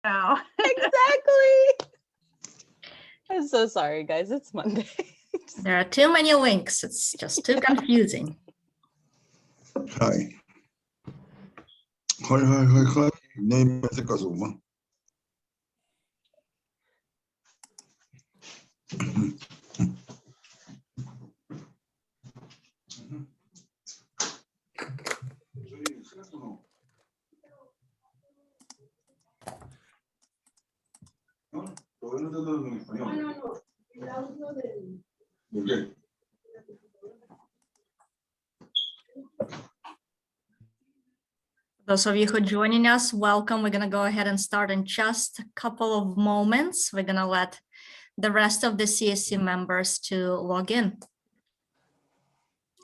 now. Exactly. I'm so sorry, guys. It's Monday. There are too many links. It's just too confusing. Hi. Hi. Name is Kazuma. Those of you who are joining us, welcome. We're going to go ahead and start in just a couple of moments. We're going to let the rest of the CSC members to log in.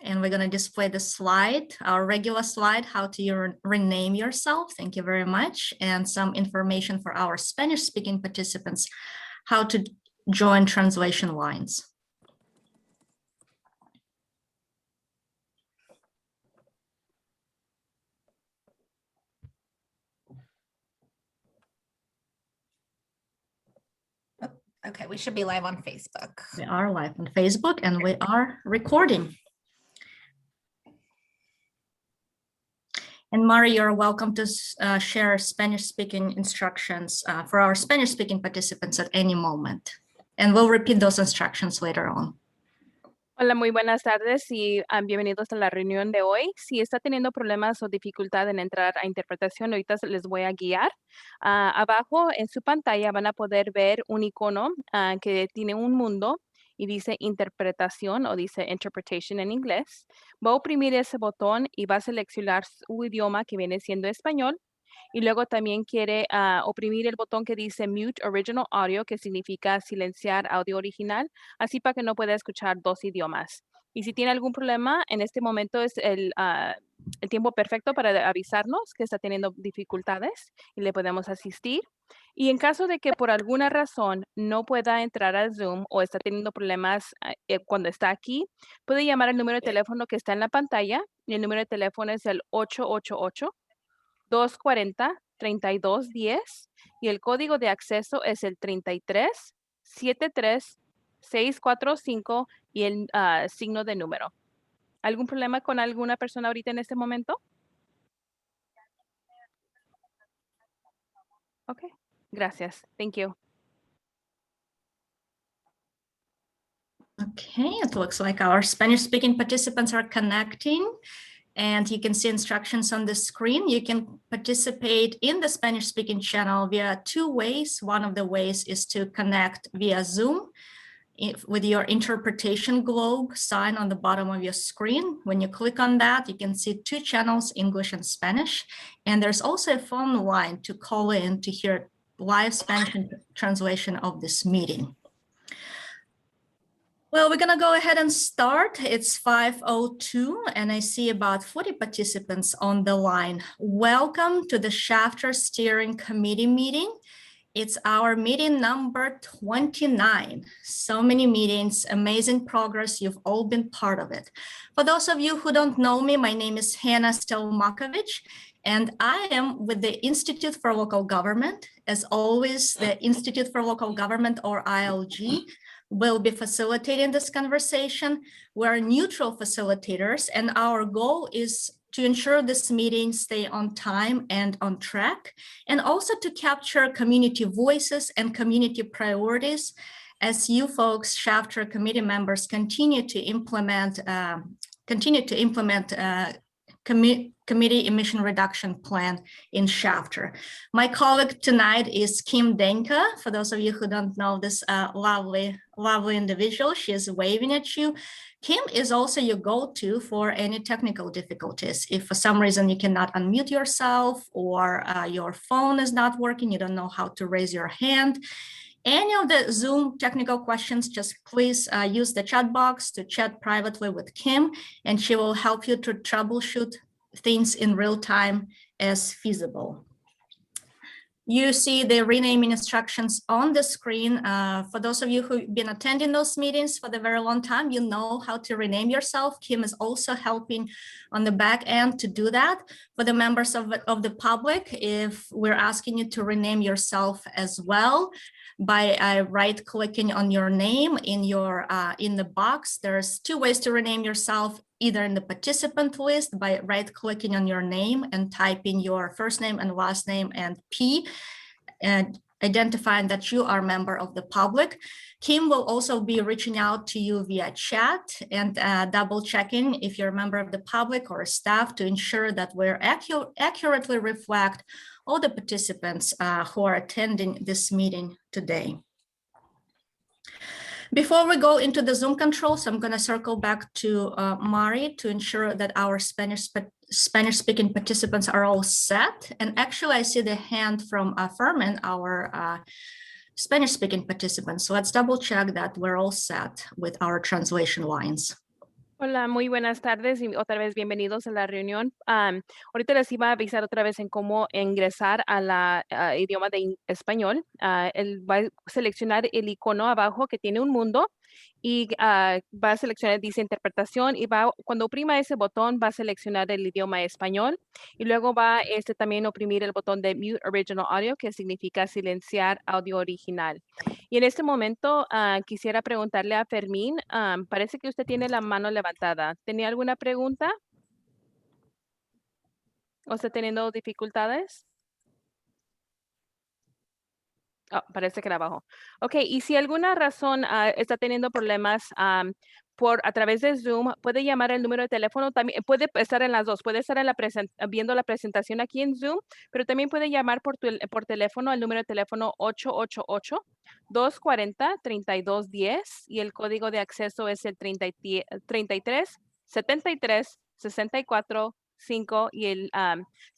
And we're going to display the slide, our regular slide, how to rename yourself. Thank you very much. And some information for our Spanish-speaking participants, how to join translation lines. Okay, we should be live on Facebook. We are live on Facebook and we are recording. And Mari, you're welcome to share Spanish-speaking instructions for our Spanish-speaking participants at any moment. And we'll repeat those instructions later on. Hola, muy buenas tardes y bienvenidos a la reunión de hoy. Si está teniendo problemas o dificultad en entrar a interpretación, ahorita les voy a guiar. Abajo en su pantalla van a poder ver un icono que tiene un mundo y dice interpretación o dice interpretation en inglés. Va a oprimir ese botón y va a seleccionar su idioma que viene siendo español. Y luego también quiere oprimir el botón que dice Mute Original Audio, que significa silenciar audio original, así para que no pueda escuchar dos idiomas. Y si tiene algún problema, en este momento es el tiempo perfecto para avisarnos que está teniendo dificultades y le podemos asistir. Y en caso de que por alguna razón no pueda entrar al Zoom o está teniendo problemas cuando está aquí, puede llamar al número de teléfono que está en la pantalla. Y el número de teléfono es el 888-240-3210 y el código de acceso es el 33-73-645 y el signo de número. ¿Algún problema con alguna persona ahorita en este momento? Ok, gracias. Thank you. Okay, it looks like our Spanish-speaking participants are connecting. And you can see instructions on the screen. You can participate in the Spanish-speaking channel via two ways. One of the ways is to connect via Zoom with your interpretation globe sign on the bottom of your screen. When you click on that, you can see two channels, English and Spanish. And there's also a phone line to call in to hear live Spanish translation of this meeting. Well, we're going to go ahead and start. It's 5:02 and I see about 40 participants on the line. Welcome to the Shafter Steering Committee meeting. It's our meeting number 29. So many meetings, amazing progress. You've all been part of it. For those of you who don't know me, my name is Hannah Stelmakovich, and I am with the Institute for Local Government. As always, the Institute for Local Government, or ILG, will be facilitating this conversation. We're neutral facilitators, and our goal is to ensure this meeting stay on time and on track, and also to capture community voices and community priorities as you folks, Shafter committee members, continue to implement committee emission reduction plan in Shafter. My colleague tonight is Kim Denka. For those of you who don't know this lovely individual, she is waving at you. Kim is also your go-to for any technical difficulties. If for some reason you cannot unmute yourself or your phone is not working, you don't know how to raise your hand, any of the Zoom technical questions, just please use the chat box to chat privately with Kim, and she will help you to troubleshoot things in real time as feasible. You see the renaming instructions on the screen. For those of you who've been attending those meetings for the very long time, you know how to rename yourself. Kim is also helping on the back end to do that. For the members of the public, if we're asking you to rename yourself as well, by right-clicking on your name in the box. There's two ways to rename yourself, either in the participant list by right-clicking on your name and typing your first name and last name and P, and identifying that you are a member of the public. Kim will also be reaching out to you via chat and double checking if you're a member of the public or staff to ensure that we're accurately reflect all the participants who are attending this meeting today. Before we go into the Zoom controls, I'm going to circle back to Mari to ensure that our Spanish-speaking participants are all set. And actually, I see the hand from Furman, our Spanish-speaking participants. So let's double check that we're all set with our translation lines. Hola, muy buenas tardes y otra vez bienvenidos a la reunión. Ahorita les iba a avisar otra vez en cómo ingresar a la idioma de español. Él va a seleccionar el icono abajo que tiene un mundo y va a seleccionar, dice interpretación, y cuando oprima ese botón va a seleccionar el idioma español y luego va también oprimir el botón de Mute Original Audio, que significa silenciar audio original. Y en este momento quisiera preguntarle a Fermín, parece que usted tiene la mano levantada. ¿Tenía alguna pregunta? ¿O está teniendo dificultades? Oh, parece que la bajó. Ok, y si alguna razón está teniendo problemas a través de Zoom, puede llamar el número de teléfono, también puede estar en las dos, puede estar en viendo la presentación aquí en Zoom, pero también puede llamar por teléfono al número de teléfono 888-240-3210 y el código de acceso es el 33-73-64-5 y el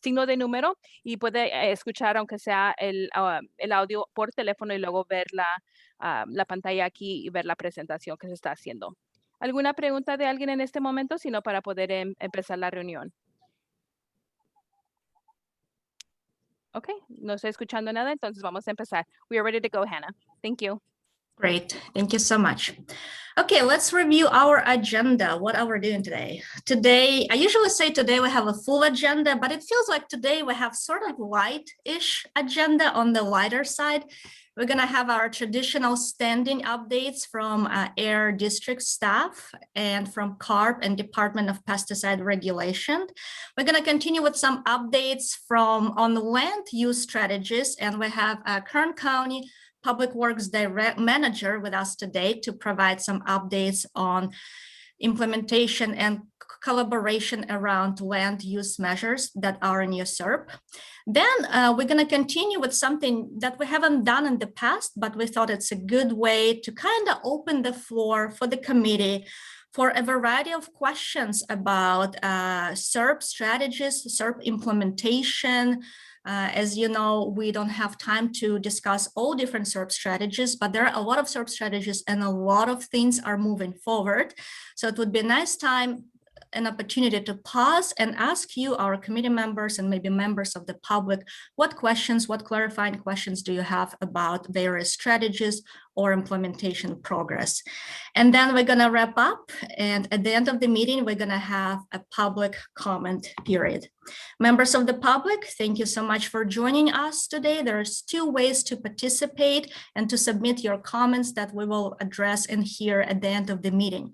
signo de número, y puede escuchar aunque sea el audio por teléfono y luego ver la pantalla aquí y ver la presentación que se está haciendo. ¿Alguna pregunta de alguien en este momento? Sino para poder empezar la reunión. Ok, no estoy escuchando nada, entonces vamos a empezar. We are ready to go, Hannah. Thank you. Great, thank you so much. Okay, let's review our agenda, what are we doing today? Today, I usually say today we have a full agenda, but it feels like today we have sort of light-ish agenda on the lighter side. We're gonna have our traditional standing updates from Air District staff and from CARP and Department of Pesticide Regulation. We're gonna continue with some updates on the land use strategies, and we have Kern County Public Works Direct Manager with us today to provide some updates on implementation and collaboration around land use measures that are in USERP. Then we're going to continue with something that we haven't done in the past, but we thought it's a good way to kind of open the floor for the committee for a variety of questions about SERP strategies, SERP implementation. As you know, we don't have time to discuss all different SERP strategies, but there are a lot of SERP strategies and a lot of things are moving forward. So it would be a nice time, an opportunity to pause and ask you, our committee members and maybe members of the public, what questions, what clarifying questions do you have about various strategies or implementation progress? And then we're gonna wrap up, and at the end of the meeting, we're gonna have a public comment period. Members of the public, thank you so much for joining us today. There's two ways to participate and to submit your comments that we will address in here at the end of the meeting.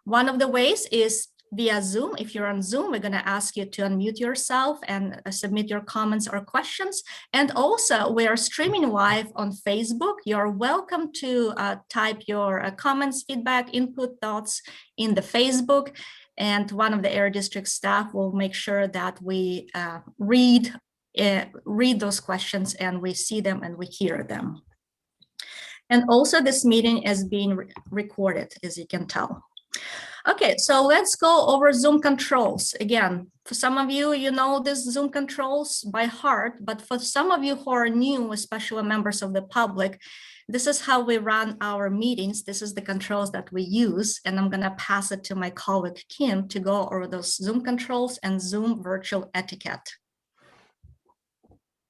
One of the ways is via Zoom. If you're on Zoom, we're going to ask you to unmute yourself and submit your comments or questions. And also, we are streaming live on Facebook. You're welcome to type your comments, feedback, input, thoughts in the Facebook. And one of the Air District staff will make sure that we read those questions and we see them and we hear them. And also, this meeting is being recorded, as you can tell. Okay, so let's go over Zoom controls. Again, for some of you, you know this Zoom controls by heart, but for some of you who are new, especially members of the public, this is how we run our meetings. This is the controls that we use, and I'm gonna pass it to my colleague, Kim, to go over those Zoom controls and Zoom virtual etiquette.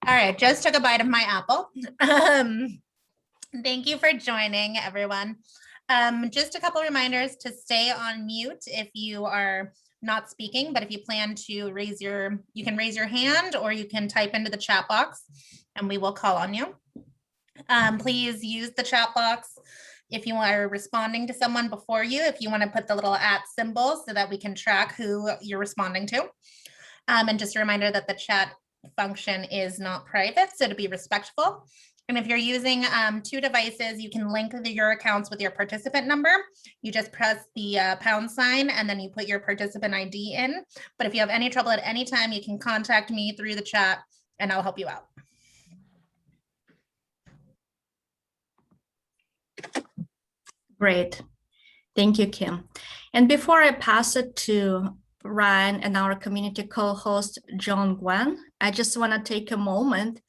All right, just took a bite of my apple. Thank you for joining, everyone. Just a couple reminders to stay on mute if you are not speaking, but if you plan to you can raise your hand or you can type into the chat box and we will call on you. Please use the chat box if you are responding to someone before you, if you want to put the little @ symbol so that we can track who you're responding to. And just a reminder that the chat function is not private, so to be respectful. And if you're using 2 devices, you can link your accounts with your participant number. You just press the # and then you put your participant ID in. But if you have any trouble at any time, you can contact me through the chat and I'll help you out. Great. Thank you, Kim. And before I pass it to Ryan and our community co-host, John Gwen, I just want to take a moment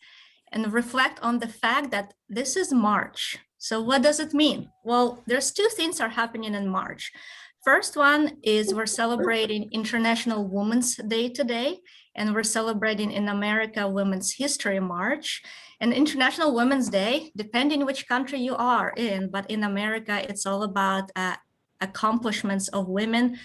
and reflect on the fact that this is March. So what does it mean? Well, there's 2 things are happening in March. First one is we're celebrating International Women's Day today, and we're celebrating in America Women's History March. And International Women's Day, depending which country you are in, but in America, it's all about accomplishments of women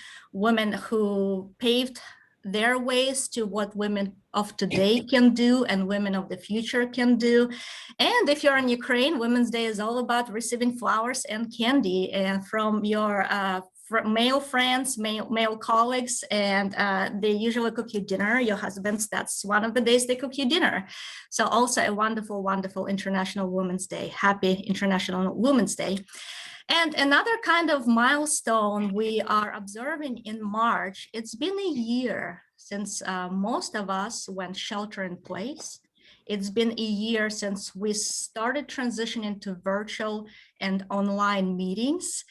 who paved their ways to what women of today can do and women of the future can do. And if you're in Ukraine, Women's Day is all about receiving flowers and candy from your male friends, male colleagues, and they usually cook you dinner. Your husbands, that's one of the days they cook you dinner. So also a wonderful, wonderful International Women's Day. Happy International Women's Day. And another kind of milestone we are observing in March, it's been a year since most of us went shelter in place. It's been a year since we started transitioning to virtual and online meetings.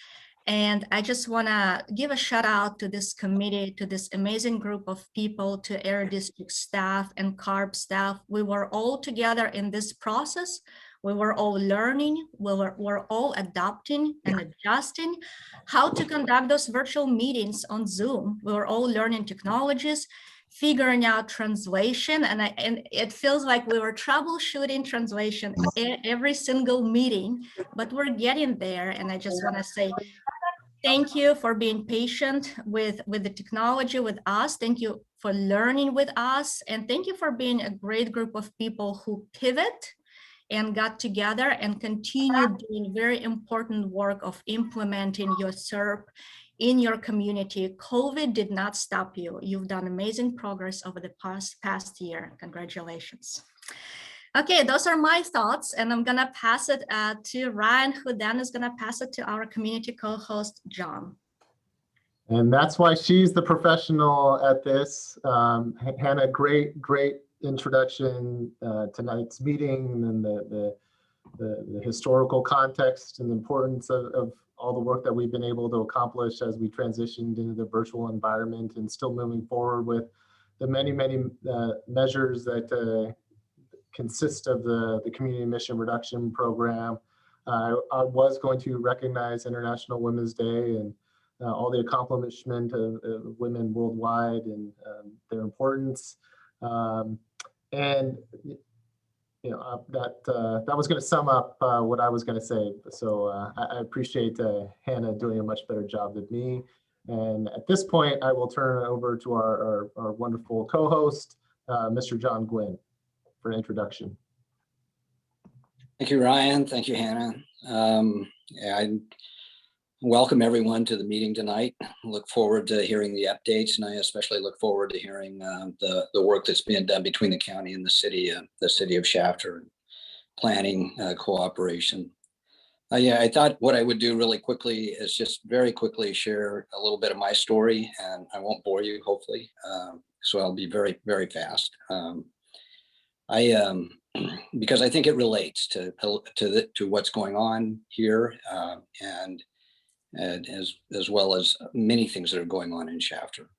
And I just want to give a shout out to this committee, to this amazing group of people, to Air District staff and CARB staff. We were all together in this process. We were all learning, we're all adapting and adjusting how to conduct those virtual meetings on Zoom. We were all learning technologies, figuring out translation, and it feels like we were troubleshooting translation every single meeting, but we're getting there. And I just want to say thank you for being patient with the technology with us. Thank you for learning with us, and thank you for being a great group of people who pivot and got together and continued doing very important work of implementing your SERP in your community. COVID did not stop you. You've done amazing progress over the past year. Congratulations. Okay, those are my thoughts, and I'm gonna pass it to Ryan, who then is gonna pass it to our community co-host, John. And that's why she's the professional at this. Hannah, great introduction tonight's meeting and the historical context and the importance of all the work that we've been able to accomplish as we transitioned into the virtual environment, and still moving forward with the many measures that consist of the community emission reduction program. I was going to recognize International Women's Day and all the accomplishment of women worldwide and their importance. And you know that was going to sum up what I was going to say. So I appreciate Hannah doing a much better job than me. And at this point, I will turn it over to our wonderful co-host, Mr. John Gwynn, for an introduction. Thank you, Ryan. Thank you, Hannah. I welcome everyone to the meeting tonight. Look forward to hearing the updates, and I especially look forward to hearing the work that's being done between the county and the city of Shafter, planning cooperation. Yeah, I thought what I would do really quickly is just very quickly share a little bit of my story, and I won't bore you, hopefully. So I'll be very, very fast. Because I think it relates to what's going on here, and as well as many things that are going on in Shafter.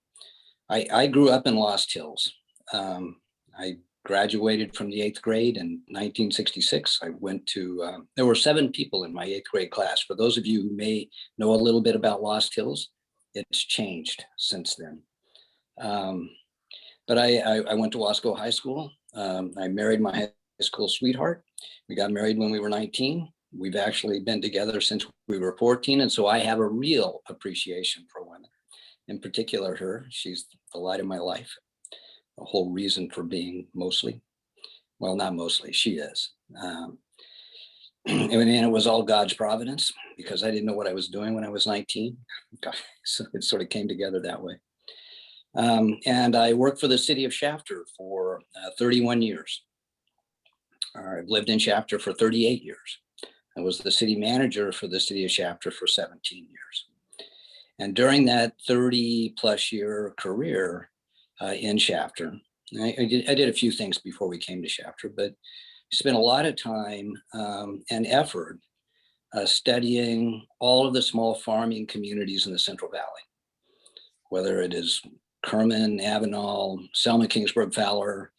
I grew up in Lost Hills. I graduated from the 8th grade in 1966. I went to, there were 7 people in my 8th grade class. For those of you who may know a little bit about Lost Hills, it's changed since then. But I went to Wasco High School. I married my high school sweetheart. We got married when we were 19. We've actually been together since we were 14. And so I have a real appreciation for women, in particular her. She's the light of my life, the whole reason for being mostly. Well, not mostly, she is. And it was all God's providence because I didn't know what I was doing when I was 19. So it sort of came together that way. And I worked for the city of Shafter for 31 years. I've lived in Shafter for 38 years. I was the city manager for the city of Shafter for 17 years. And during that 30 plus year career in Shafter, I did a few things before we came to Shafter, but spent a lot of time and effort studying all of the small farming communities in the Central Valley, whether it is Kerman, Avenal, Selma, Kingsburg, Fowler,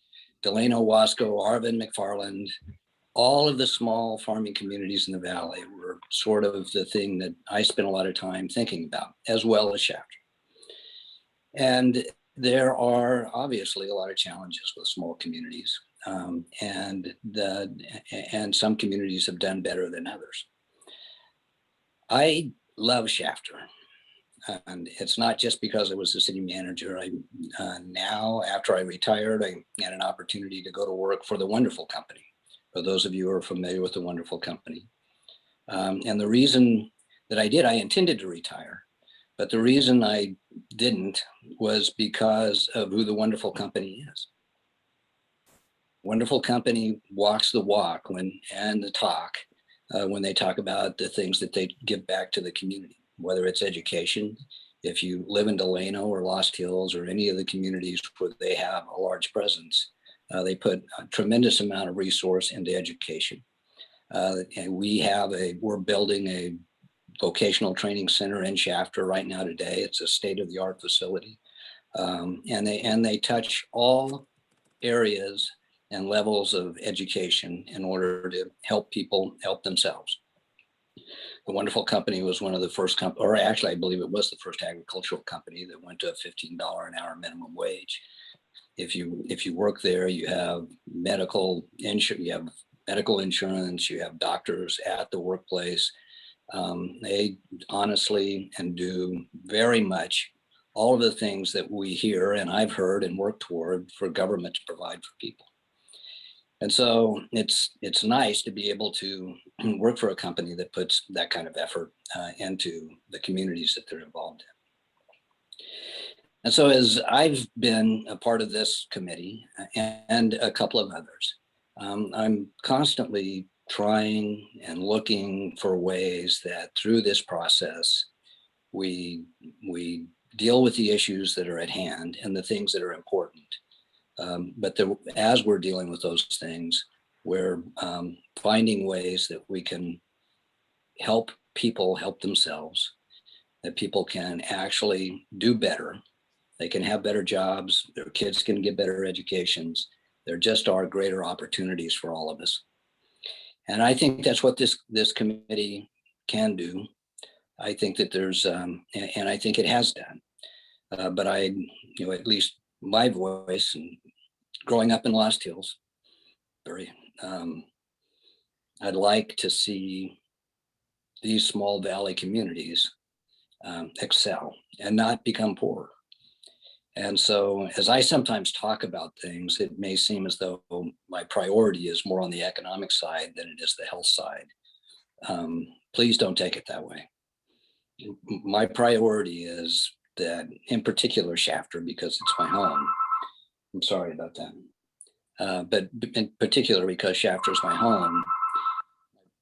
Delano, Wasco, Arvin, McFarland. All of the small farming communities in the valley were sort of the thing that I spent a lot of time thinking about, as well as Shafter. And there are obviously a lot of challenges with small communities, and some communities have done better than others. I love Shafter. And it's not just because I was the city manager. Now, after I retired, I had an opportunity to go to work for the Wonderful Company. For those of you who are familiar with the Wonderful Company. And the reason that I did, I intended to retire, but the reason I didn't was because of who the Wonderful Company is. Wonderful Company walks the walk and the talk when they talk about the things that they give back to the community, whether it's education. If you live in Delano or Lost Hills or any of the communities where they have a large presence, they put a tremendous amount of resource into education. And we're building a vocational training center in Shafter right now today. It's a state-of-the-art facility. And they touch all areas and levels of education in order to help people help themselves. The Wonderful Company was one of the first or actually I believe it was the first agricultural company that went to a $15 an hour minimum wage. If you work there, you have medical insurance, you have doctors at the workplace. They honestly and do very much all of the things that we hear and I've heard and worked toward for government to provide for people. And so it's nice to be able to work for a company that puts that kind of effort into the communities that they're involved in. And so as I've been a part of this committee and a couple of others, I'm constantly trying and looking for ways that through this process, we deal with the issues that are at hand and the things that are important. But as we're dealing with those things, we're finding ways that we can help people help themselves, that people can actually do better. They can have better jobs, their kids can get better educations. There just are greater opportunities for all of us. And I think that's what this committee can do. I think that there's, and I think it has done. But at least my voice and growing up in Lost Hills, I'd like to see these small valley communities excel and not become poor. And so as I sometimes talk about things, it may seem as though my priority is more on the economic side than it is the health side. Please don't take it that way. My priority is that, in particular, Shafter, because it's my home. I'm sorry about that. But in particular, because Shafter is my home,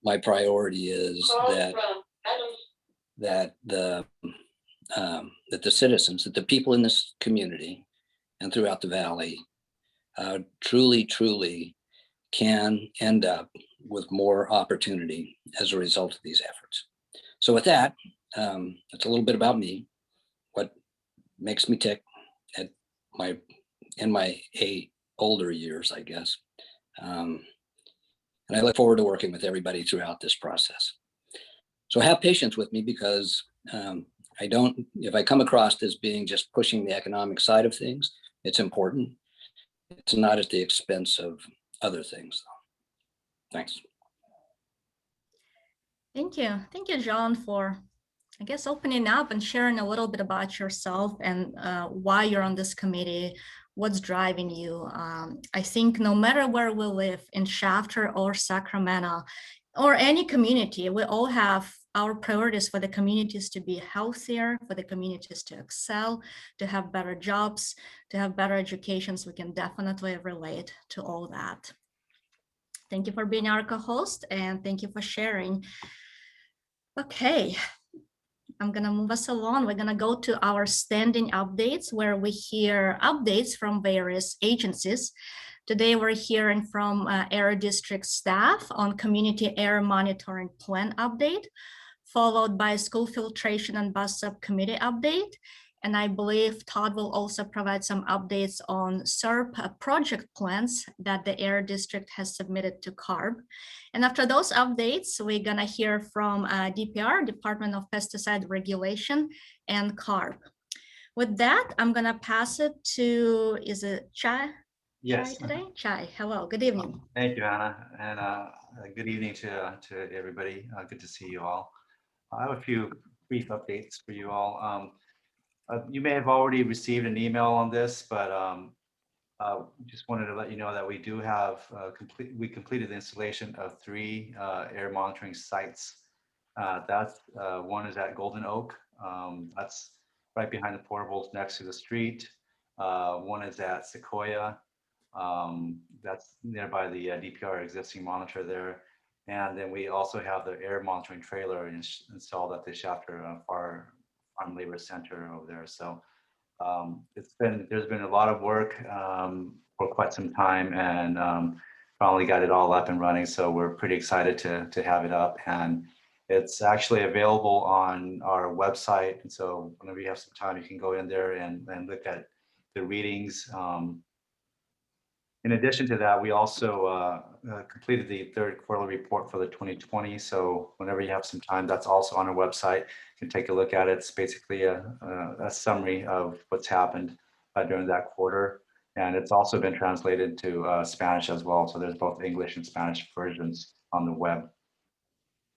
my priority is that the citizens, that the people in this community and throughout the valley truly can end up with more opportunity as a result of these efforts. So with that, that's a little bit about me, what makes me tick in my older years, I guess. And I look forward to working with everybody throughout this process. So have patience with me because if I come across as being just pushing the economic side of things, it's important. it's not at the expense of other things. Thanks. Thank you. Thank you, John, for, I guess, opening up and sharing a little bit about yourself and why you're on this committee, what's driving you. I think no matter where we live, in Shafter or Sacramento, or any community, we all have our priorities for the communities to be healthier, for the communities to excel, to have better jobs, to have better educations. We can definitely relate to all that. Thank you for being our co-host, and thank you for sharing. Okay, I'm gonna move us along. We're gonna go to our standing updates where we hear updates from various agencies. Today, we're hearing from Air District staff on Community Air Monitoring Plan update, followed by School Filtration and Bus Subcommittee update. And I believe Todd will also provide some updates on SERP project plans that the Air District has submitted to CARB. And after those updates, we're gonna hear from DPR, Department of Pesticide Regulation, and CARB. With that, I'm gonna pass it to, is it Chai? Yes. Chai today? Chai, hello, good evening. Thank you, Anna, and good evening to everybody. Good to see you all. I have a few brief updates for you all. You may have already received an email on this, but just wanted to let you know that we do have we completed the installation of 3 air monitoring sites. That's one is at Golden Oak. That's right behind the portables next to the street. One is at Sequoia. That's nearby the DPR existing monitor there. And then we also have the air monitoring trailer installed at the Shafter Farm Labor Center over there. So there's been a lot of work for quite some time, and finally got it all up and running. So we're pretty excited to have it up, and it's actually available on our website. And so whenever you have some time, you can go in there and look at the readings. In addition to that, we also completed the 3rd quarterly report for the 2020. So whenever you have some time, that's also on our website. You can take a look at it. It's basically a summary of what's happened during that quarter. And it's also been translated to Spanish as well. So there's both English and Spanish versions on the web.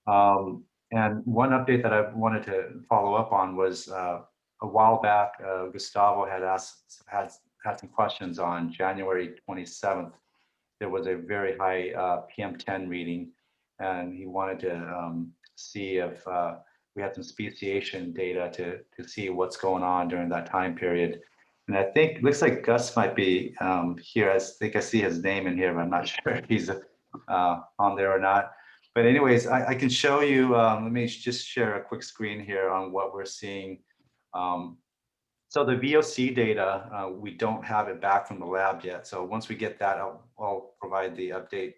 And one update that I wanted to follow up on was a while back, Gustavo had some questions on January 27th. There was a very high PM10 reading, and he wanted to see if we had some speciation data to see what's going on during that time period. And I think, looks like Gus might be here. I think I see his name in here, but I'm not sure if he's on there or not. But anyways, I can show you, let me just share a quick screen here on what we're seeing. So the VOC data, we don't have it back from the lab yet. So once we get that, I'll provide the update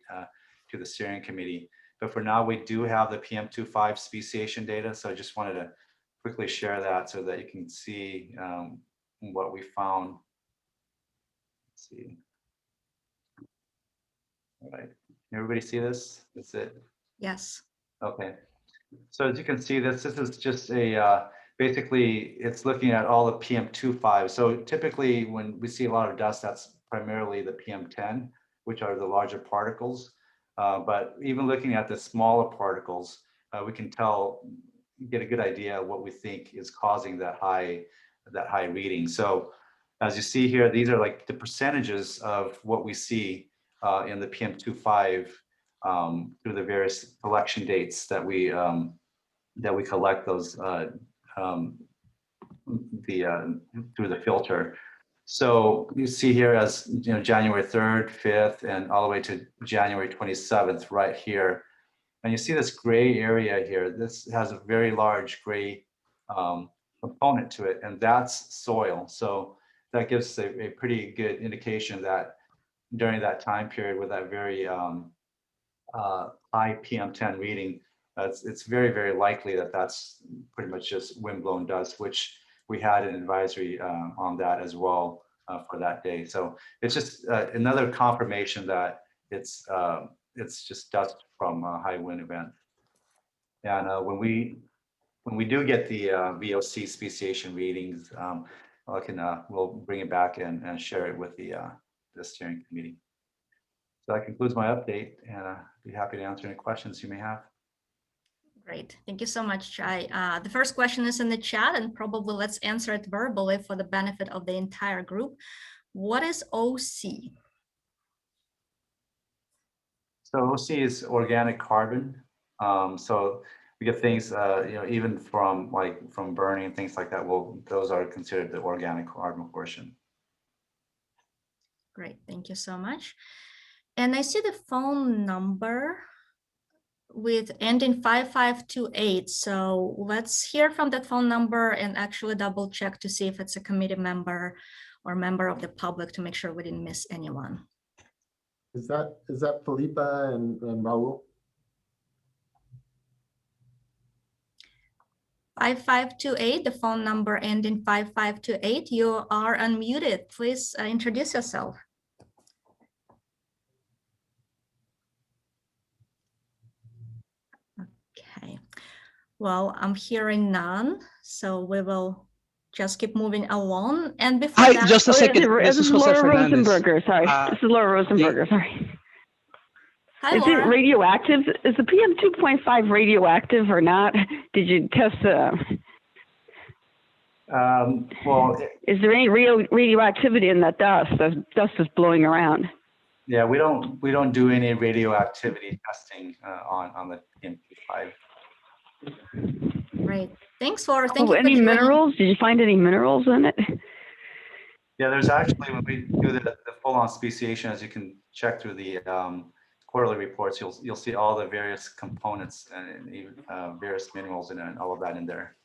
to the steering committee. But for now, we do have the PM25 speciation data. So I just wanted to quickly share that so that you can see what we found. Let's see. All right, everybody see this? That's it? Yes. Okay. So as you can see, this is just a, basically it's looking at all the PM25. So typically when we see a lot of dust, that's primarily the PM10, which are the larger particles. But even looking at the smaller particles, we can get a good idea of what we think is causing that high reading. So as you see here, these are like the percentages of what we see in the PM25 through the various collection dates that we collect those through the filter. So you see here, as you know, January 3rd, 5th, and all the way to January 27th right here. And you see this gray area here. This has a very large gray component to it, and that's soil. So that gives a pretty good indication that during that time period with that very high PM10 reading, it's very, very likely that that's pretty much just windblown dust, which we had an advisory on that as well for that day. So it's just another confirmation that it's just dust from a high wind event. And when we do get the VOC speciation readings, we'll bring it back and share it with the the steering committee. So that concludes my update, and I'd be happy to answer any questions you may have. Great. Thank you so much, Chai. The first question is in the chat, and probably let's answer it verbally for the benefit of the entire group. What is OC? So OC is organic carbon. So we get things, even from burning and things like that. Well, those are considered the organic carbon portion. Great. Thank you so much. And I see the phone number with ending 5528. So let's hear from that phone number and actually double check to see if it's a committee member or member of the public to make sure we didn't miss anyone. Is that Felipa and Raul? 5528, the phone number ending 5528. You are unmuted. Please introduce yourself. Okay. Well, I'm hearing none, so we will just keep moving along. And before Hi, that, just a second. This is Jose Laura Fernandez. Rosenberger. Sorry, this is Laura Rosenberger. Sorry. hi, Is Laura. it radioactive? Is the PM 2.5 radioactive or not? Did you test Well, is there any radioactivity in that dust? The dust is blowing around. yeah, we don't do any radioactivity testing on the PM2.5. Great. Thank you for Any joining. minerals? Did you find any minerals in it? Yeah, there's actually, when we do the full-on speciation, as you can check through the quarterly reports, you'll see all the various components and even various minerals and all of that in there.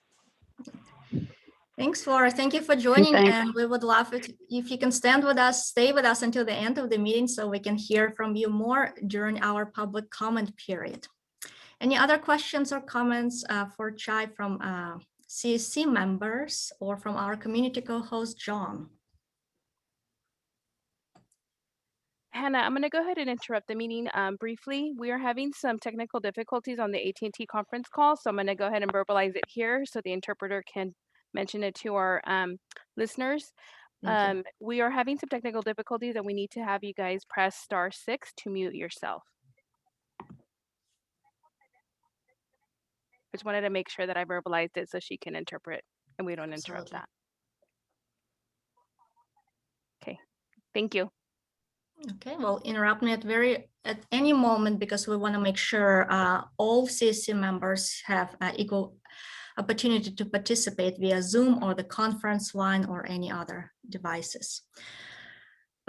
Thanks, Laura. Thank you for joining. Thanks. And we would love it if you can stay with us until the end of the meeting so we can hear from you more during our public comment period. Any other questions or comments for Chai from CSC members or from our community co-host, John? Hannah, I'm going to go ahead and interrupt the meeting briefly. We are having some technical difficulties on the AT&T conference call, so I'm going to go ahead and verbalize it here so the interpreter can mention it to our listeners. We are having some technical difficulties and we need to have you guys press *6 to mute yourself. Just wanted to make sure that I verbalized it so she can interpret and we don't interrupt that. Okay, thank you. Okay, well, interrupt me at any moment because we want to make sure all CSC members have equal opportunity to participate via Zoom or the conference line or any other devices.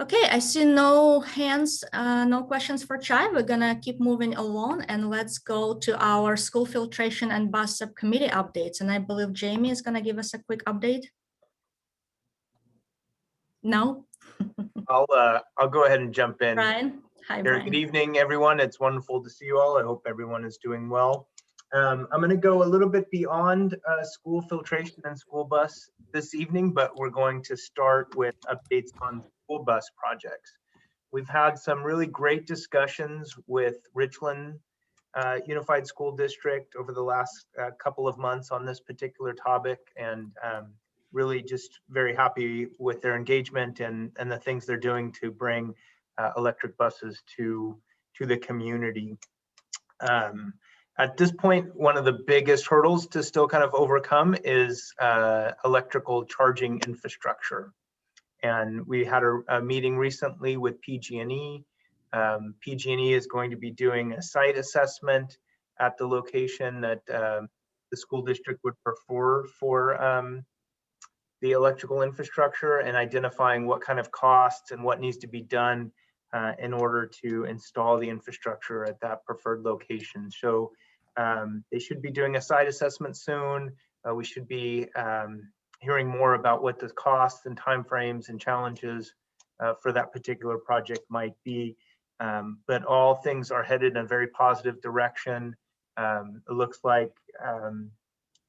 Okay, I see no hands, no questions for Chai. We're gonna keep moving along and let's go to our school filtration and bus subcommittee updates. And I believe Jamie is gonna give us a quick update. No? I'll go ahead and jump in. Brian? Hi, Here, Brian. good evening, everyone. It's wonderful to see you all. I hope everyone is doing well. I'm going to go a little bit beyond school filtration and school bus this evening, but we're going to start with updates on school bus projects. We've had some really great discussions with Richland Unified School District over the last couple of months on this particular topic, and really just very happy with their engagement and the things they're doing to bring electric buses to the community. At this point, one of the biggest hurdles to still kind of overcome is electrical charging infrastructure. And we had a meeting recently with PG&E. PG&E is going to be doing a site assessment at the location that the school district would prefer for the electrical infrastructure, and identifying what kind of costs and what needs to be done in order to install the infrastructure at that preferred location. So they should be doing a site assessment soon. We should be hearing more about what the costs and timeframes and challenges for that particular project might be. But all things are headed in a very positive direction. It looks like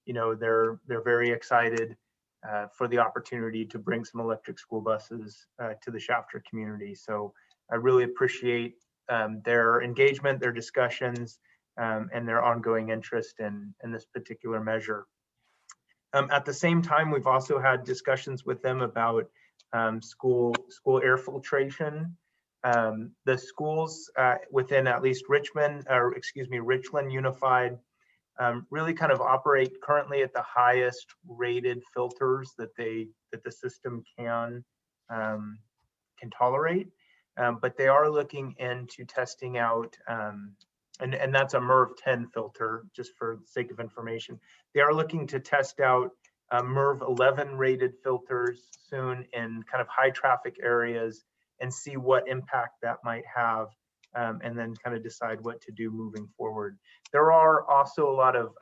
they're very excited for the opportunity to bring some electric school buses to the Shafter community. So I really appreciate their engagement, their discussions, and their ongoing interest in this particular measure. At the same time, we've also had discussions with them about school air filtration. The schools within at least Richmond Unified really kind of operate currently at the highest rated filters that the system can tolerate. But they are looking into testing out, and that's a MERV 10 filter, just for the sake of information. They are looking to test out MERV 11 rated filters soon in kind of high traffic areas and see what impact that might have, and then kind of decide what to do moving forward. There are also a lot of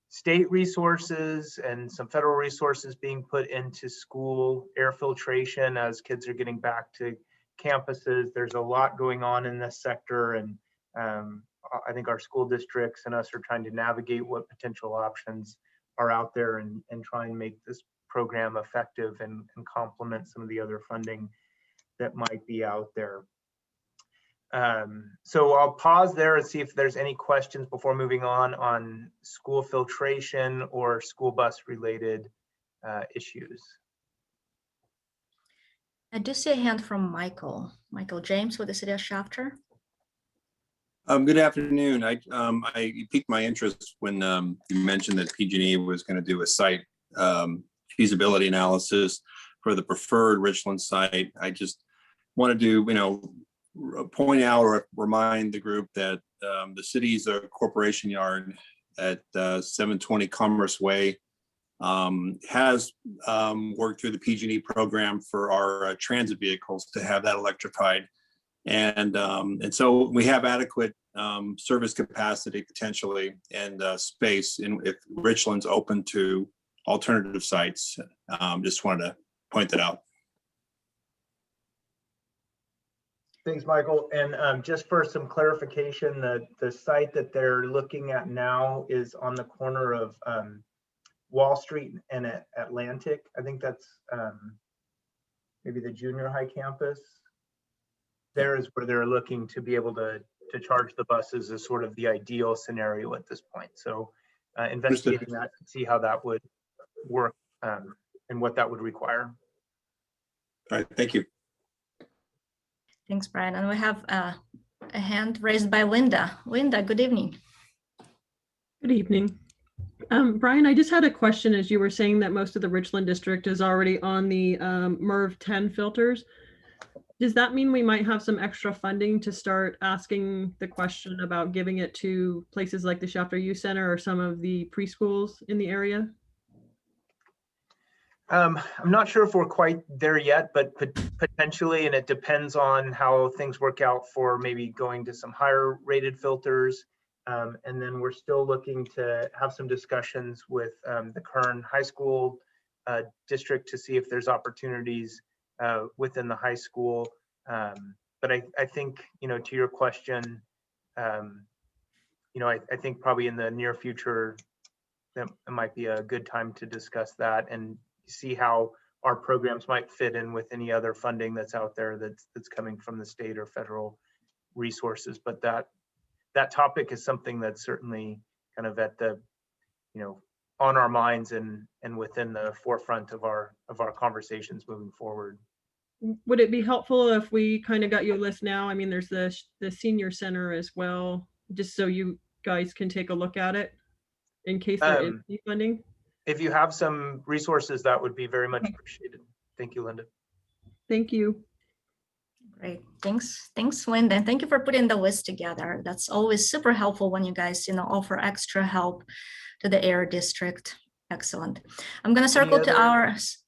state resources and some federal resources being put into school air filtration as kids are getting back to campuses. There's a lot going on in this sector, and I think our school districts and us are trying to navigate what potential options are out there and try and make this program effective and complement some of the other funding that might be out there. So I'll pause there and see if there's any questions before moving on school filtration or school bus related issues. I do see a hand from Michael James with the City of Shafter. Good afternoon. I piqued my interest when you mentioned that PG&E was going to do a site feasibility analysis for the preferred Richland site. I just wanted to, point out or remind the group that the city's corporation yard at 720 Commerce Way has worked through the PG&E program for our transit vehicles to have that electrified. And so we have adequate service capacity potentially and space if Richland's open to alternative sites. Just wanted to point that out. Thanks, Michael. And just for some clarification, the site that they're looking at now is on the corner of Wall Street and Atlantic. I think that's maybe the junior high campus. There is where they're looking to be able to charge the buses is sort of the ideal scenario at this point. So investigating that to see how that would work and what that would require. All right, thank you. Thanks, Brian. And we have a hand raised by Linda. Linda, good evening. Good evening. Brian, I just had a question as you were saying that most of the Richland district is already on the MERV 10 filters. Does that mean we might have some extra funding to start asking the question about giving it to places like the Shafter Youth Center or some of the preschools in the area? I'm not sure if we're quite there yet, but potentially, and it depends on how things work out for maybe going to some higher rated filters. And then we're still looking to have some discussions with the Kern High School district to see if there's opportunities within the high school. But I think, to your question, I think probably in the near future, that it might be a good time to discuss that and see how our programs might fit in with any other funding that's out there that's coming from the state or federal resources. But that topic is something that's certainly kind of at the, on our minds and within the forefront of our conversations moving forward. Would it be helpful if we kind of got you a list now? I mean, there's the senior center as well, just so you guys can take a look at it in case there is any funding. If you have some resources, that would be very much appreciated. Thank you, Linda. Thank you. Great, thanks, Linda. And thank you for putting the list together. That's always super helpful when you guys, offer extra help to the air district. Excellent. I'm going to circle to ours.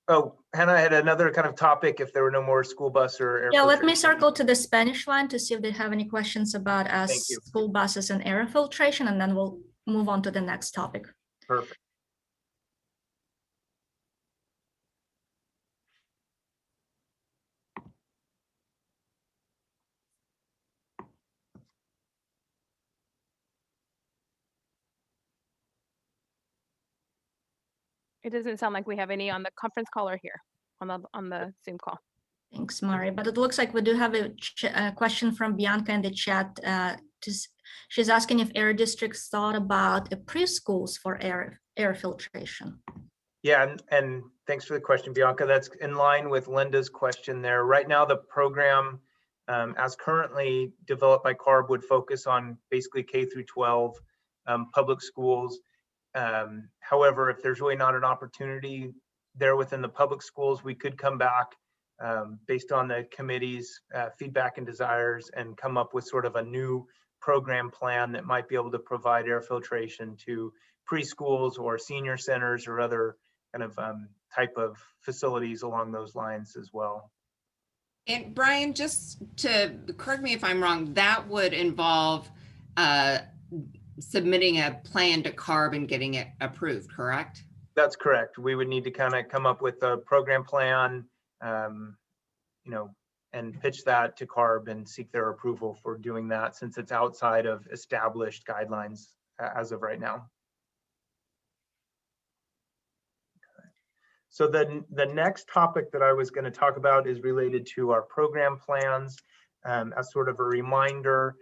Oh, Hannah, I had another kind of topic if there were no more school bus or air. Yeah, let me circle to the Spanish line to see if they have any questions about school buses and air filtration, and then we'll move on to the next topic. Perfect. It doesn't sound like we have any on the conference call or here on the Zoom call. Thanks, Mari. But it looks like we do have a question from Bianca in the chat. She's asking if air districts thought about preschools for air filtration. Yeah, and thanks for the question, Bianca. That's in line with Linda's question there. Right now, the program, as currently developed by CARB, would focus on basically K through 12 public schools. However, if there's really not an opportunity there within the public schools, we could come back based on the committee's feedback and desires and come up with sort of a new program plan that might be able to provide air filtration to preschools or senior centers or other kind of type of facilities along those lines as well. And Brian, just to correct me if I'm wrong, that would involve submitting a plan to CARB and getting it approved, correct? That's correct. We would need to kind of come up with a program plan, you know, and pitch that to CARB and seek their approval for doing that, since it's outside of established guidelines as of right now. So the next topic that I was going to talk about is related to our program plans. As sort of a reminder,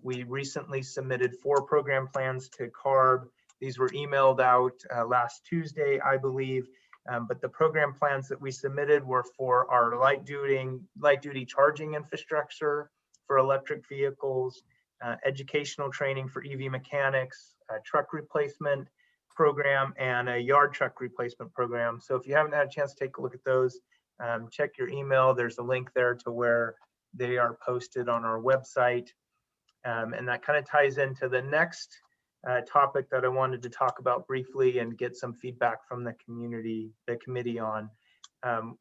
we recently submitted 4 program plans to CARB. These were emailed out last Tuesday, I believe. But the program plans that we submitted were for our light duty charging infrastructure for electric vehicles, educational training for EV mechanics, truck replacement program, and a yard truck replacement program. So if you haven't had a chance to take a look at those, check your email. There's a link there to where they are posted on our website. And that kind of ties into the next topic that I wanted to talk about briefly and get some feedback from the committee on.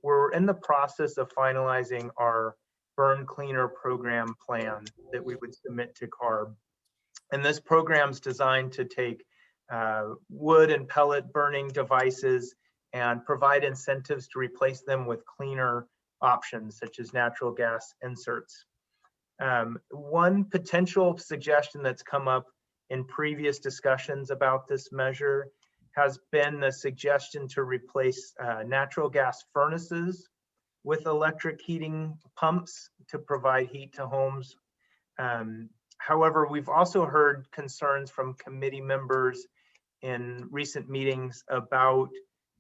We're in the process of finalizing our burn cleaner program plan that we would submit to CARB. And this program's designed to take wood and pellet burning devices and provide incentives to replace them with cleaner options, such as natural gas inserts. One potential suggestion that's come up in previous discussions about this measure has been the suggestion to replace natural gas furnaces with electric heating pumps to provide heat to homes. However, we've also heard concerns from committee members in recent meetings about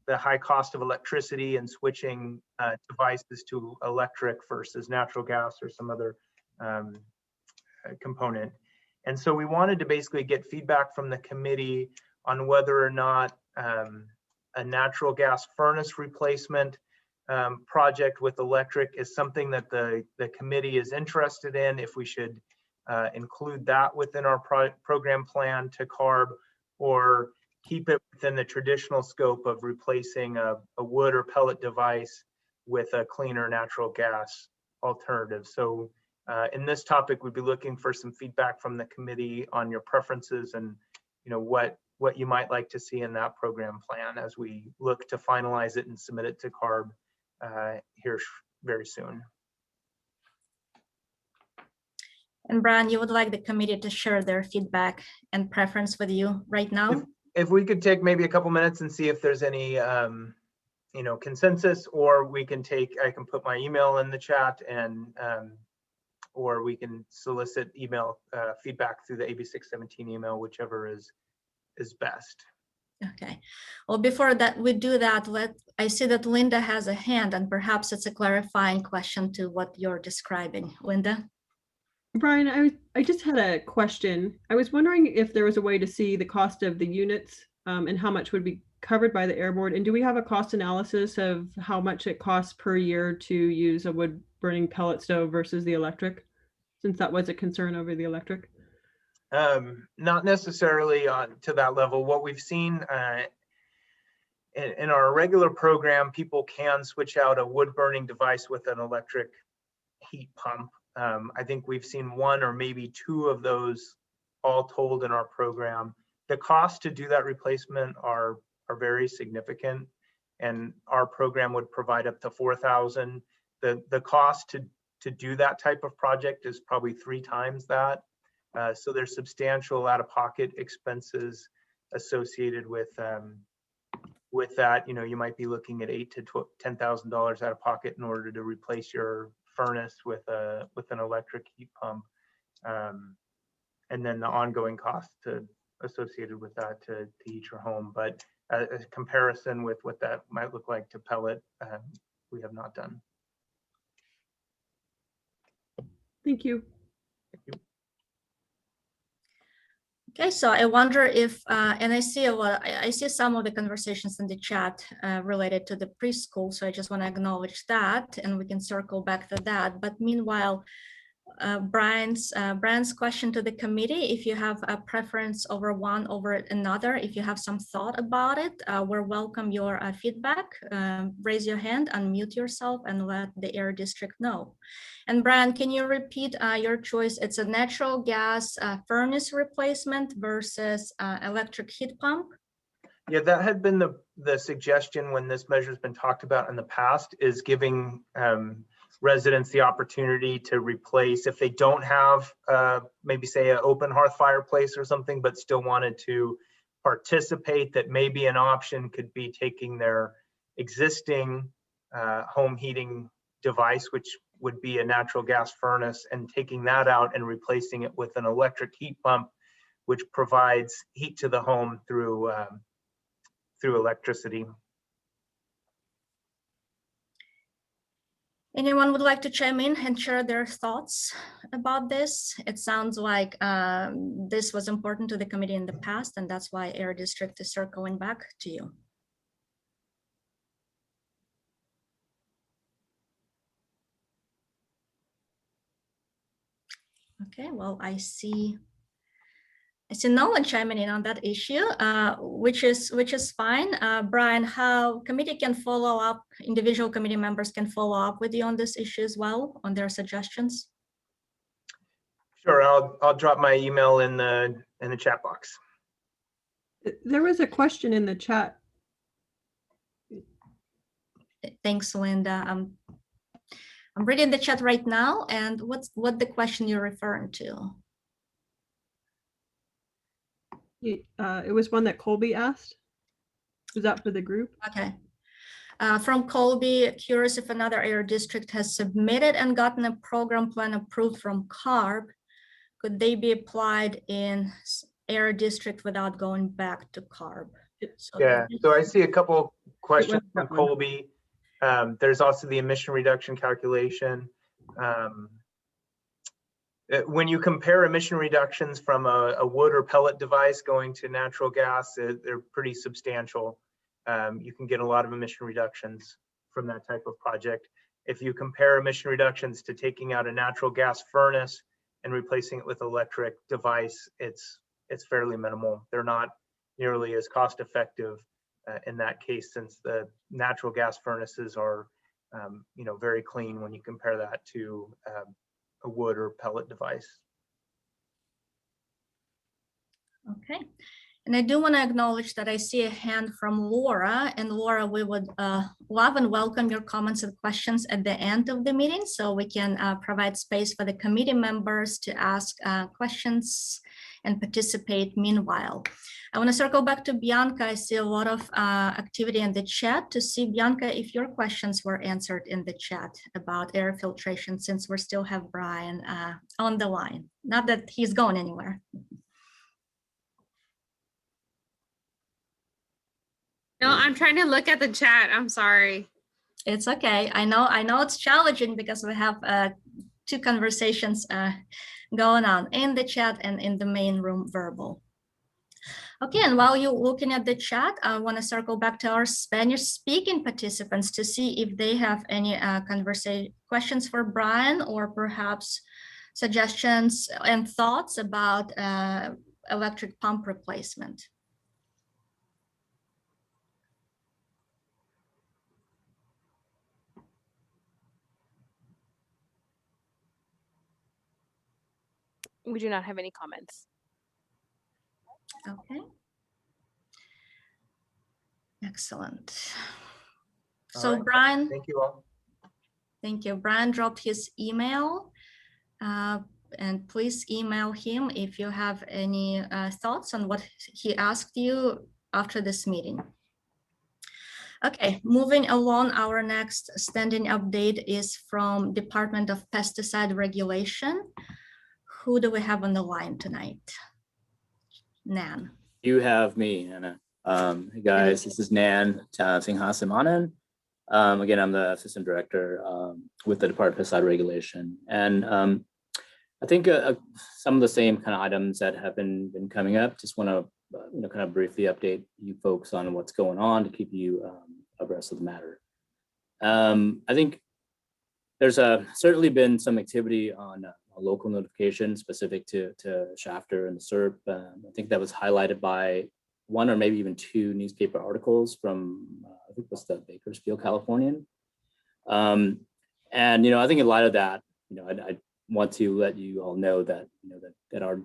the high cost of electricity and switching devices to electric versus natural gas or some other component. And so we wanted to basically get feedback from the committee on whether or not a natural gas furnace replacement project with electric is something that the committee is interested in, if we should include that within our program plan to CARB, or keep it within the traditional scope of replacing a wood or pellet device with a cleaner natural gas alternative. So in this topic, we'd be looking for some feedback from the committee on your preferences and, you know, what you might like to see in that program plan as we look to finalize it and submit it to CARB here very soon. And Brian, you would like the committee to share their feedback and preference with you right now? If we could take maybe a couple minutes and see if there's any you know, consensus, or I can put my email in the chat, and or we can solicit email feedback through the AB617 email, whichever is best. Okay. Well, before that we do that, I see that Linda has a hand, and perhaps it's a clarifying question to what you're describing. Linda? Brian, I just had a question. I was wondering if there was a way to see the cost of the units and how much would be covered by the Air Board. And do we have a cost analysis of how much it costs per year to use a wood burning pellet stove versus the electric, since that was a concern over the electric? Not necessarily to that level. What we've seen in our regular program, people can switch out a wood burning device with an electric heat pump. I think we've seen 1 or maybe 2 of those all told in our program. The cost to do that replacement are very significant, and our program would provide up to $4,000. The cost to do that type of project is probably 3 times that. So there's substantial out-of-pocket expenses associated with that. You know, you might be looking at $8,000 to $10,000 out of pocket in order to replace your furnace with an electric heat pump, and then the ongoing cost associated with that to heat your home. But a comparison with what that might look like to pellet, we have not done. Thank you. Okay, so I wonder if, and I see I see some of the conversations in the chat related to the preschool, so I just want to acknowledge that, and we can circle back to that. But meanwhile, Brian's question to the committee, if you have a preference over one over another, if you have some thought about it, we'll welcome your feedback. Raise your hand, unmute yourself, and let the Air District know. And Brian, can you repeat your choice? It's a natural gas furnace replacement versus electric heat pump? Yeah, that had been the suggestion when this measure has been talked about in the past, is giving residents the opportunity to replace, if they don't have maybe say an open hearth fireplace or something, but still wanted to participate, that maybe an option could be taking their existing home heating device, which would be a natural gas furnace, and taking that out and replacing it with an electric heat pump, which provides heat to the home through electricity. Anyone would like to chime in and share their thoughts about this? It sounds like this was important to the committee in the past, and that's why Air District is circling back to you. Okay, well, I see no one chiming in on that issue, which is fine. Brian, how committee can follow up, individual committee members can follow up with you on this issue as well, on their suggestions? Sure, I'll drop my email in the chat box. There was a question in the chat. Thanks, Linda. I'm reading the chat right now, and what the question you're referring to? It was one that Colby asked. Was that for the group? Okay. From Colby, curious if another Air District has submitted and gotten a program plan approved from CARB. Could they be applied in Air District without going back to CARB? Yeah, so I see a couple questions from Colby. There's also the emission reduction calculation. When you compare emission reductions from a wood or pellet device going to natural gas, they're pretty substantial. You can get a lot of emission reductions from that type of project. If you compare emission reductions to taking out a natural gas furnace and replacing it with electric device, it's fairly minimal. They're not nearly as cost effective in that case, since the natural gas furnaces are very clean when you compare that to a wood or pellet device. Okay, and I do want to acknowledge that I see a hand from Laura, and Laura, we would love and welcome your comments and questions at the end of the meeting, so we can provide space for the committee members to ask questions and participate meanwhile. I want to circle back to Bianca. I see a lot of activity in the chat to see, Bianca, if your questions were answered in the chat about air filtration, since we still have Brian on the line. Not that he's going anywhere. No, I'm trying to look at the chat. I'm sorry. It's okay. I know it's challenging because we have two conversations going on in the chat and in the main room verbal. Okay, and while you're looking at the chat, I want to circle back to our Spanish speaking participants to see if they have any questions for Brian, or perhaps suggestions and thoughts about electric pump replacement. We do not have any comments. Okay. Excellent. All So right. Brian, Thank you all. Thank you. Brian dropped his email, and please email him if you have any thoughts on what he asked you after this meeting. Okay, moving along, our next standing update is from Department of Pesticide Regulation. Who do we have on the line tonight? Nan. You have me, Anna. Hey guys, this is Nan Singhasamanan. Again, I'm the assistant director with the Department of Pesticide Regulation. And I think some of the same kind of items that have been coming up, just want to kind of briefly update you folks on what's going on to keep you abreast of the matter. I think there's certainly been some activity on a local notification specific to Shafter and the SERP. I think that was highlighted by one or maybe even two newspaper articles from, I think it was the Bakersfield Californian. And, I think in light of that, I want to let you all know that, that our,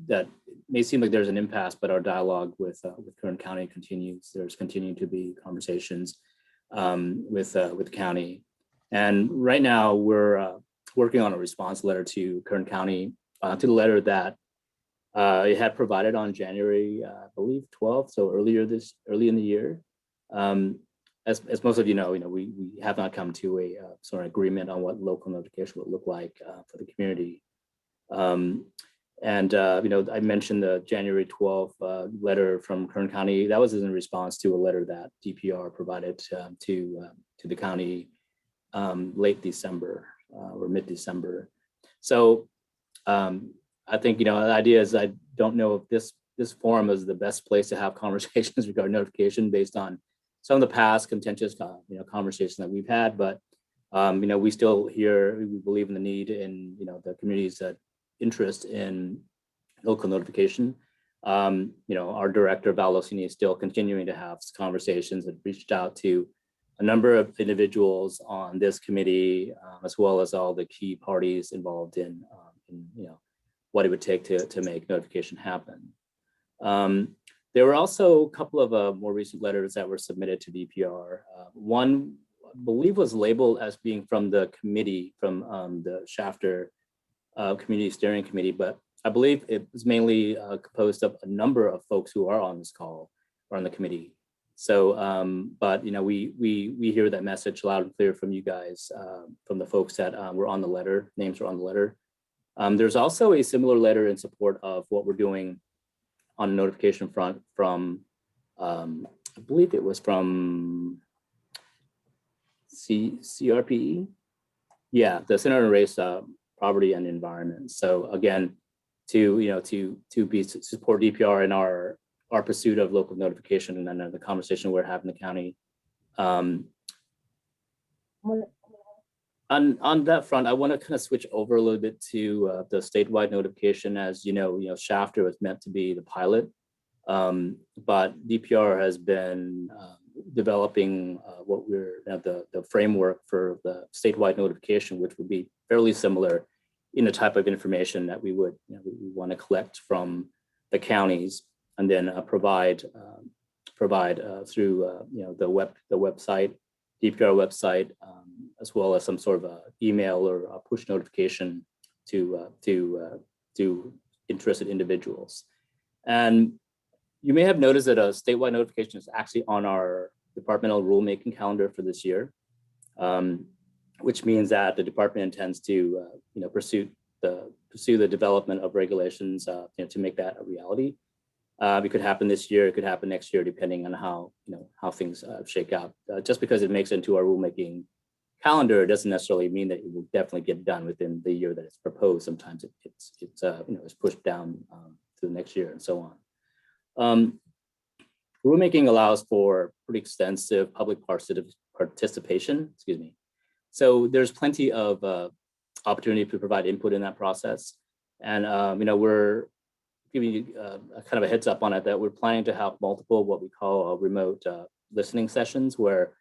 that may seem like there's an impasse, but our dialogue with Kern County continues. There's continuing to be conversations with the county. And right now we're working on a response letter to Kern County, to the letter that it had provided on January, I believe 12th, so early in the year. As most of you know, we have not come to a sort of agreement on what local notification would look like for the community. I mentioned the January 12th letter from Kern County. That was in response to a letter that DPR provided to the county late December or mid-December. So I think, the idea is I don't know if this forum is the best place to have conversations regarding notification based on some of the past contentious, conversations that we've had, but, we still we believe in the need in, the community's interest in local notification. Our director, Val Losini, is still continuing to have conversations and reached out to a number of individuals on this committee, as well as all the key parties involved in what it would take to make notification happen. There were also a couple of more recent letters that were submitted to DPR. One, I believe, was labeled as being from the committee, from the Shafter Community Steering Committee, but I believe it was mainly composed of a number of folks who are on this call or on the committee. So, but we hear that message loud and clear from you guys, from the folks that were on the letter, names were on the letter. There's also a similar letter in support of what we're doing on the notification front from, I believe it was from CRPE. Yeah, the Center on Race, Poverty and Environment. So again, to support DPR in our pursuit of local notification and then the conversation we're having in the county. On that front, I want to kind of switch over a little bit to the statewide notification. As Shafter was meant to be the pilot, but DPR has been developing what we're the framework for the statewide notification, which would be fairly similar in the type of information that we would we want to collect from the counties and then provide through the website, DPR website, as well as some sort of email or a push notification to interested individuals. And you may have noticed that a statewide notification is actually on our departmental rulemaking calendar for this year, which means that the department intends to pursue the development of regulations to make that a reality. It could happen this year, it could happen next year, depending on how things shake out. Just because it makes it into our rulemaking calendar doesn't necessarily mean that it will definitely get done within the year that it's proposed. Sometimes it's pushed down to the next year and so on. Rulemaking allows for pretty extensive public participation. Excuse me. So there's plenty of opportunity to provide input in that process, and we're giving you kind of a heads up on it that we're planning to have multiple what we call remote listening sessions where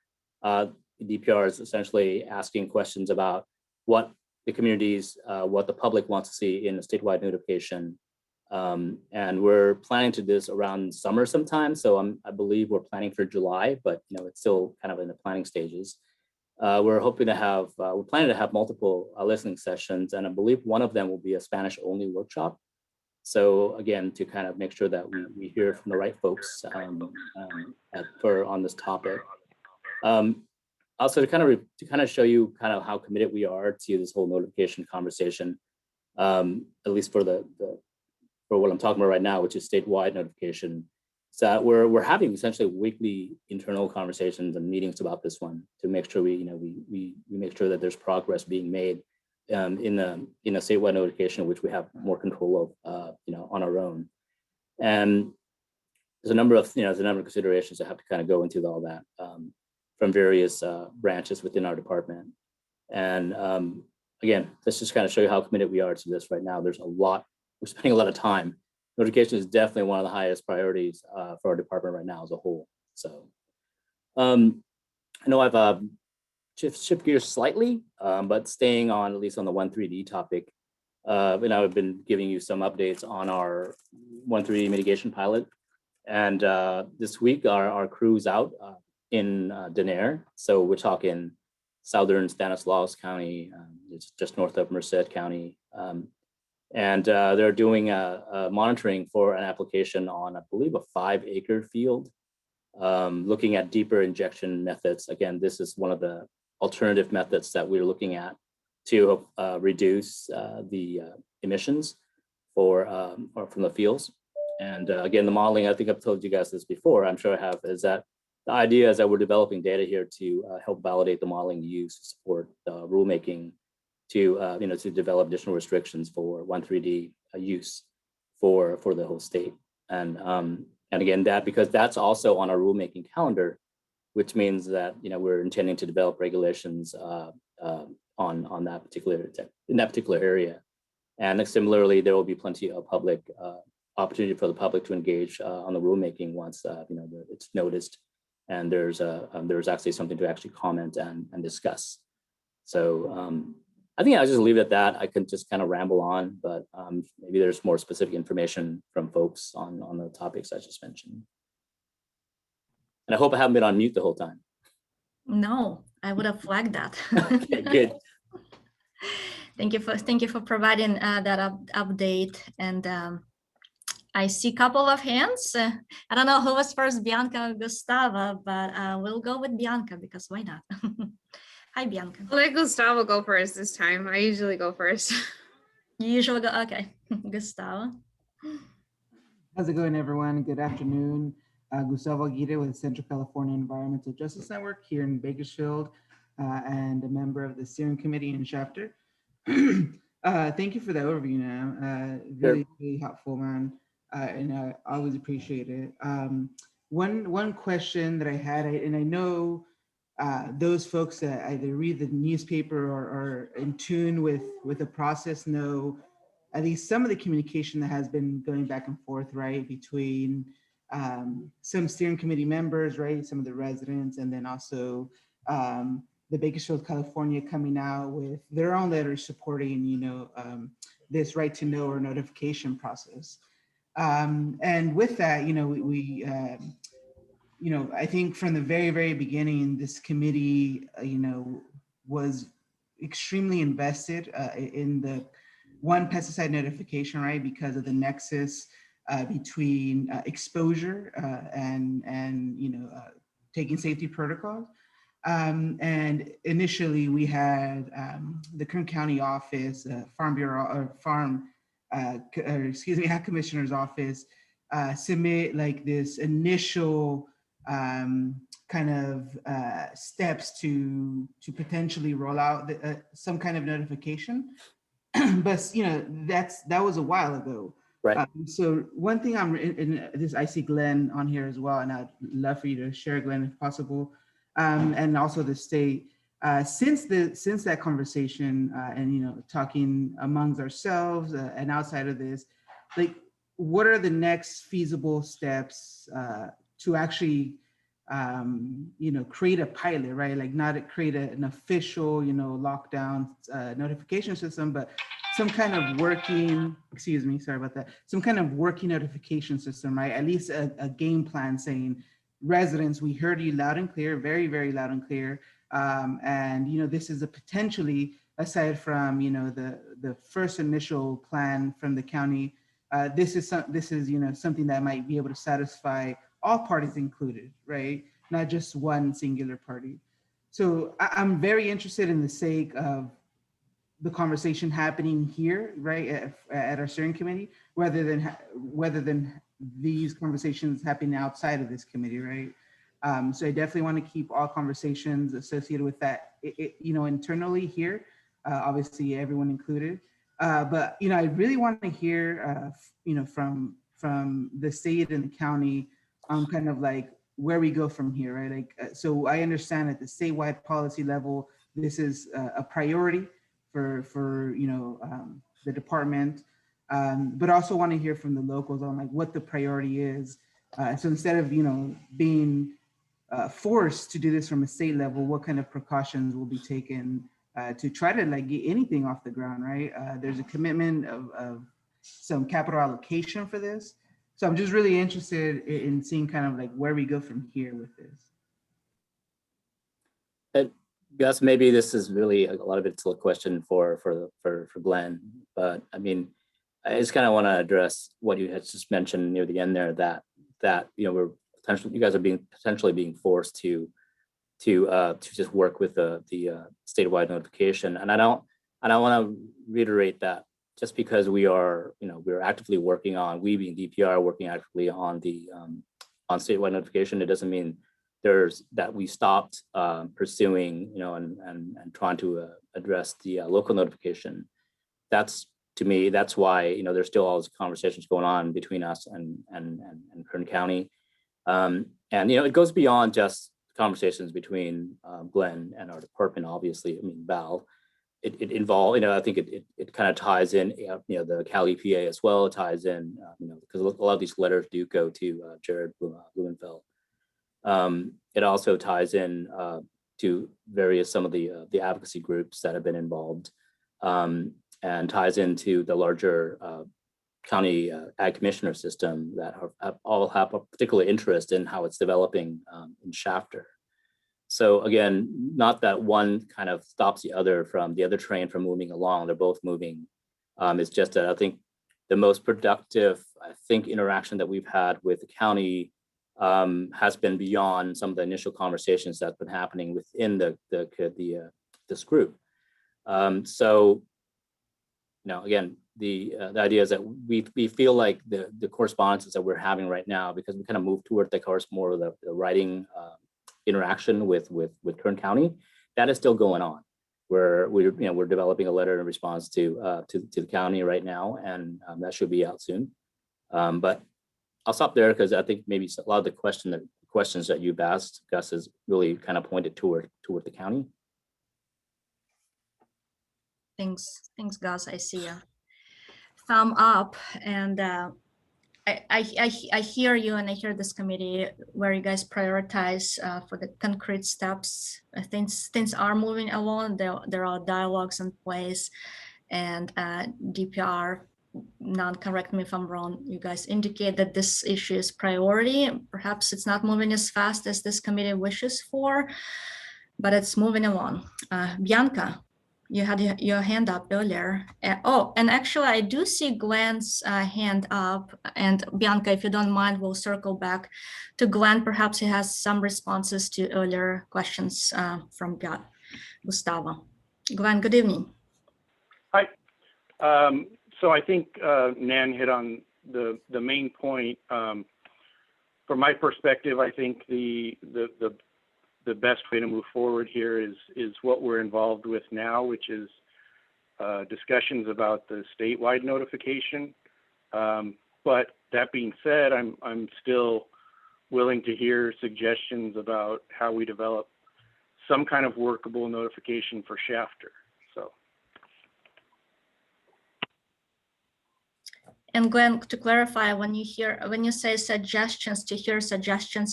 DPR is essentially asking questions about what the communities, what the public wants to see in a statewide notification. And we're planning to do this around summer sometime. So I believe we're planning for July, but it's still kind of in the planning stages. We're planning to have multiple listening sessions, and I believe one of them will be a Spanish only workshop. So again, to kind of make sure that we hear from the right folks on this topic. Also to kind of show you kind of how committed we are to this whole notification conversation, at least for what I'm talking about right now, which is statewide notification. So we're having essentially weekly internal conversations and meetings about this one to make sure we make sure that there's progress being made in a statewide notification, which we have more control of on our own. And there's a number of considerations that have to kind of go into all that from various branches within our department. And again, let's just kind of show you how committed we are to this right now. We're spending a lot of time. Notification is definitely one of the highest priorities for our department right now as a whole. So I know I've shift gears slightly, but staying on at least on the 1,3-D topic. And I've been giving you some updates on our 1,3-D mitigation pilot. And this week our crew's out in Denair. So we're talking southern Stanislaus County, it's just north of Merced County. And they're doing a monitoring for an application on, I believe, a 5-acre field, looking at deeper injection methods. Again, this is one of the alternative methods that we're looking at to reduce the emissions from the fields. And again, the modeling, I think I've told you guys this before, I'm sure I have, is that the idea is that we're developing data here to help validate the modeling used to support rulemaking to develop additional restrictions for 1,3-D use for the whole state. And again, because that's also on our rulemaking calendar, which means that we're intending to develop regulations on that particular area. And similarly, there will be plenty of public opportunity for the public to engage on the rulemaking once it's noticed, and there's actually something to actually comment and discuss. So I think I'll just leave it at that. I could just kind of ramble on, but maybe there's more specific information from folks on the topics I just mentioned. And I hope I haven't been on mute the whole time. No, I would have flagged that. Okay, good. Thank you for providing that update. And I see a couple of hands. I don't know who was first, Bianca or Gustavo, but we'll go with Bianca because why not? Hi, Bianca. I'll let Gustavo go first this time. I usually go first. You usually go, okay. Gustavo. How's it going, everyone? Good afternoon. Gustavo Aguirre with Central California Environmental Justice Network here in Bakersfield, and a member of the steering committee in Shafter. Thank you for the overview, man. Really helpful, man. And I always appreciate it. One question that I had, and I know those folks that either read the newspaper or are in tune with the process know at least some of the communication that has been going back and forth, right, between some steering committee members, right, some of the residents, and then also the Bakersfield, California coming out with their own letters supporting, this right to know or notification process. And with that, I think from the very, very beginning, this committee, was extremely invested in the one pesticide notification, right, because of the nexus between exposure and taking safety protocols. And initially, we had the Kern County office, Farm Bureau, or Ag Commissioner's office submit like this initial kind of steps to potentially roll out some kind of notification. But that was a while ago. Right. So one thing I see Glenn on here as well, and I'd love for you to share, Glenn, if possible, and also the state. Since that conversation and talking amongst ourselves and outside of this, like, what are the next feasible steps to actually create a pilot, right? Like not create an official lockdown notification system, but some kind of working, some kind of working notification system, right? At least a game plan saying, residents, we heard you loud and clear, very, very loud and clear. And this is a potentially, aside from the first initial plan from the county, this is something that might be able to satisfy all parties included, right? Not just one singular party. So I'm very interested in the sake of the conversation happening here, right, at our steering committee, rather than these conversations happening outside of this committee, right? So I definitely want to keep all conversations associated with that, internally here, obviously everyone included. But, I really want to hear, from the state and the county on kind of like where we go from here, right? Like, so I understand at the statewide policy level, this is a priority for the department, but also want to hear from the locals on like what the priority is. So instead of being forced to do this from a state level, what kind of precautions will be taken to try to like get anything off the ground, right? There's a commitment of some capital allocation for this. So I'm just really interested in seeing kind of like where we go from here with this. Gus, maybe this is really a lot of it's a question for Glenn, but I mean, I just kind of want to address what you had just mentioned near the end there, that you guys are potentially being forced to just work with the statewide notification, and I want to reiterate that just because we're actively working on, we being DPR working actively on the on statewide notification, it doesn't mean that we stopped pursuing, and trying to address the local notification. To me, that's why, there's still all these conversations going on between us and Kern County. And, it goes beyond just conversations between Glenn and our department, obviously. I mean, Val, it involves, I think it kind of ties in, the Cal EPA as well. It ties in, because a lot of these letters do go to Jared Blumenfeld. It also ties in to some of the advocacy groups that have been involved, and ties into the larger county ag commissioner system that all have a particular interest in how it's developing in Shafter. So again, not that one kind of stops the other train from moving along. They're both moving. It's just that I think the most productive, interaction that we've had with the county has been beyond some of the initial conversations that's been happening within this group. So, again, the idea is that we feel like the correspondences that we're having right now, because we kind of move toward more of the writing interaction with Kern County, that is still going on. We're developing a letter in response to the county right now, and that should be out soon. But I'll stop there because I think maybe a lot of the questions that you've asked, Gus, is really kind of pointed toward the county. Thanks, Gus. I see a thumb up, and I hear you, and I hear this committee where you guys prioritize for the concrete steps. Things are moving along. There are dialogues in place, and DPR. Correct me if I'm wrong, you guys indicate that this issue is priority. Perhaps it's not moving as fast as this committee wishes for, but it's moving along. Bianca, you had your hand up earlier. And actually I do see Glenn's hand up, and Bianca, if you don't mind, we'll circle back to Glenn. Perhaps he has some responses to earlier questions from Gustavo. Glenn, good evening. Hi. So I think Nan hit on the main point. From my perspective, I think the best way to move forward here is what we're involved with now, which is discussions about the statewide notification. But that being said, I'm still willing to hear suggestions about how we develop some kind of workable notification for Shafter. And Glenn, to clarify, when you say suggestions,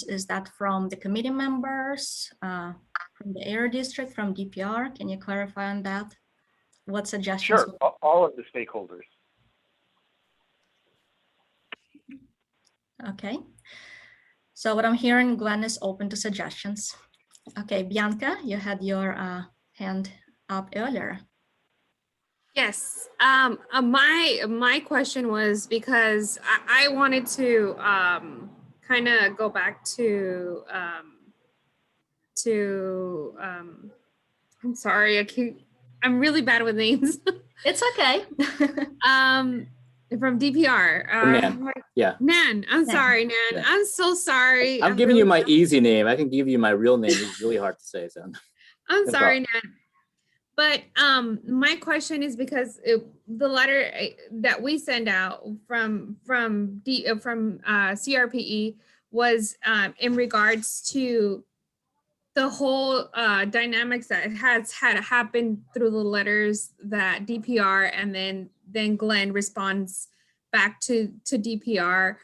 is that from the committee members, from the air district, from DPR? Can you clarify on that? What suggestions? Sure, all of the stakeholders. Okay. So what I'm hearing, Glenn is open to suggestions. Okay, Bianca, you had your hand up earlier. Yes. My question was because I wanted to kind of go back to I'm sorry, I'm really bad with names. It's okay. From DPR. From Nan. Yeah. Nan. I'm sorry, Nan. Yeah. I'm so sorry. I'm giving you my easy name. I can give you my real name. It's really hard to say. So I'm no sorry, problem. Nan. But my question is because the letter that we send out from CRPE was in regards to the whole dynamics that has had happened through the letters that DPR and then Glenn responds back to DPR.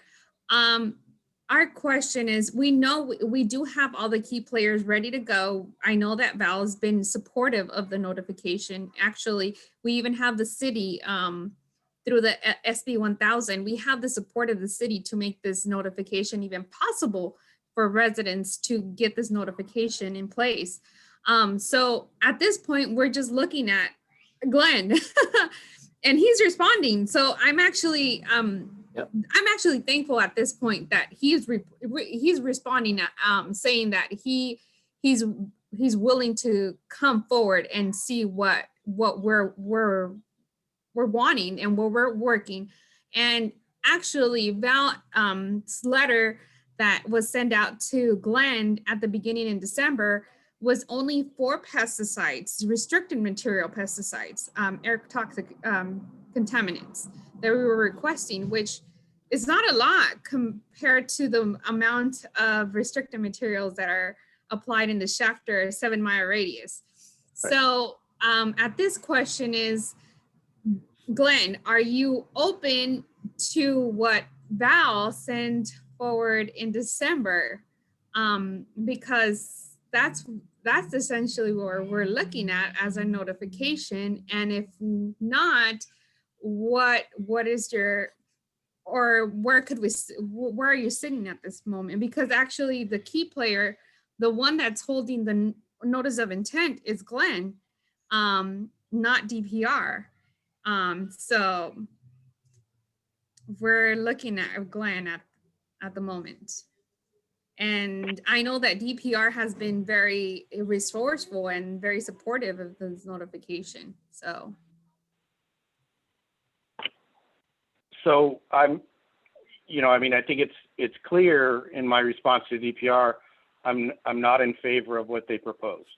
Our question is, we know we do have all the key players ready to go. I know that Val has been supportive of the notification. Actually, we even have the city through the SB 1000. We have the support of the city to make this notification even possible for residents to get this notification in place. So at this point, we're just looking at Glenn and he's responding. So I'm actually thankful at this point that he's responding, saying that he's willing to come forward and see what we're wanting and what we're working. And actually Val's letter that was sent out to Glenn at the beginning in December was only for pesticides, restricted material pesticides, air toxic contaminants that we were requesting, which is not a lot compared to the amount of restricted materials that are applied in the Shafter 7-mile radius. Right. So at this question is, Glenn, are you open to what Val sent forward in December? Because that's essentially what we're looking at as a notification. And if not, what is your, or where are you sitting at this moment? Because actually the key player, the one that's holding the notice of intent is Glenn, not DPR. So we're looking at Glenn at the moment. And I know that DPR has been very resourceful and very supportive of this notification. So I'm, I mean, I think it's clear in my response to DPR, I'm not in favor of what they proposed.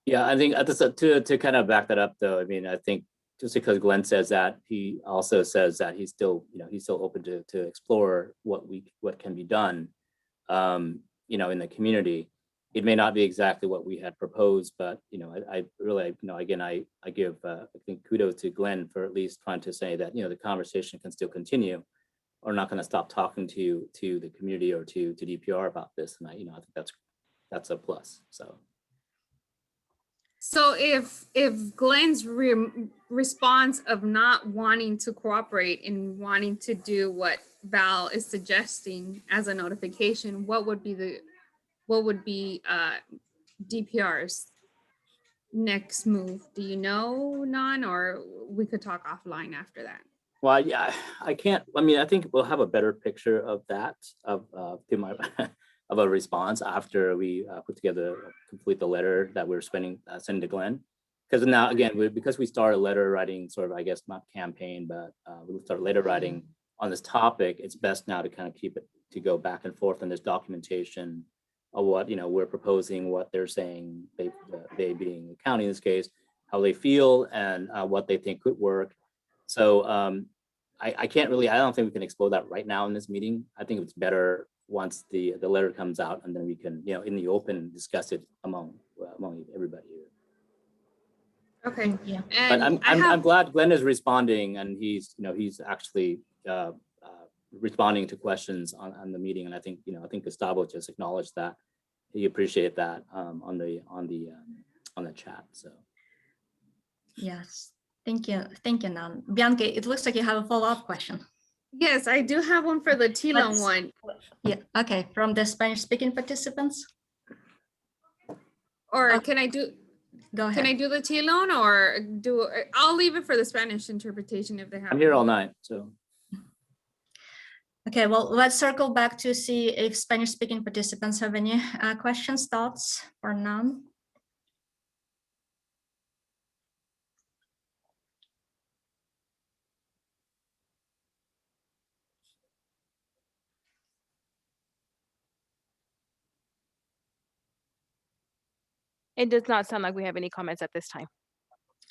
Yeah, I think to kind of back that up, though, I mean, I think just because Glenn says that, he also says that he's still open to explore what can be done, in the community. It may not be exactly what we had proposed, but I really, again, I give I think kudos to Glenn for at least trying to say that the conversation can still continue. We're not going to stop talking to the community or to DPR about this, and I think that's a plus. So if Glenn's response of not wanting to cooperate and wanting to do what Val is suggesting as a notification, what would be DPR's next move? Do you know, Nan, or we could talk offline after that? Well, yeah, I can't. I mean, I think we'll have a better picture of that of a response after we complete the letter that we're sending to Glenn. Because now, again, because we started letter writing, sort of, I guess, not campaign, but we started letter writing on this topic. It's best now to kind of keep it to go back and forth on this documentation of what we're proposing, what they're saying, they being the county in this case, how they feel, and what they think could work. So I can't really. I don't think we can explore that right now in this meeting. I think it's better once the letter comes out, and then we can, in the open, discuss it among everybody here. Okay. Yeah. And but I'm glad Glenn is responding, and he's actually responding to questions on the meeting, and I think Gustavo just acknowledged that he appreciated that on the chat. So Yes, thank you, Nan. Bianca, it looks like you have a follow-up question. Yes, I do have one for the T-Loan one. Yeah, okay, from the Spanish-speaking participants? Or can I do, go ahead. Can I do the T-Loan, or I'll leave it for the Spanish interpretation if they have. I'm here all night, so. Okay, well, let's circle back to see if Spanish-speaking participants have any questions, thoughts, or none. It does not sound like we have any comments at this time.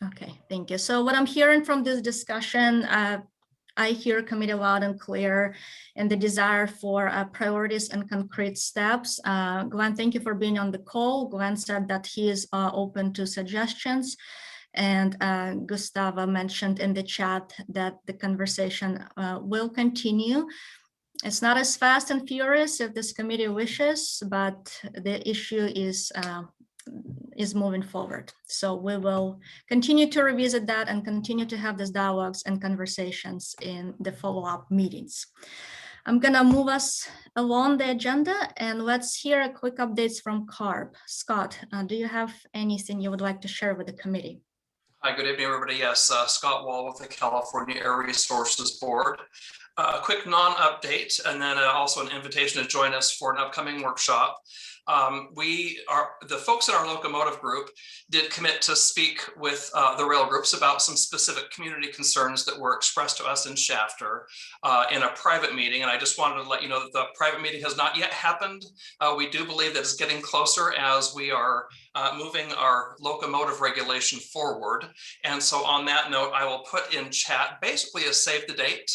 Okay, thank you. So what I'm hearing from this discussion, I hear committee loud and clear and the desire for priorities and concrete steps. Glenn, thank you for being on the call. Glenn said that he is open to suggestions. And Gustavo mentioned in the chat that the conversation will continue. It's not as fast and furious if this committee wishes, but the issue is moving forward. So we will continue to revisit that and continue to have these dialogues and conversations in the follow-up meetings. I'm gonna move us along the agenda and let's hear a quick updates from CARB. Scott, do you have anything you would like to share with the committee? Hi, good evening, everybody. Yes, Scott Wall with the California Air Resources Board. A quick non-update and then also an invitation to join us for an upcoming workshop. The folks in our locomotive group did commit to speak with the rail groups about some specific community concerns that were expressed to us in Shafter in a private meeting. And I just wanted to let you know that the private meeting has not yet happened. We do believe that it's getting closer as we are moving our locomotive regulation forward. And so on that note, I will put in chat basically a save the date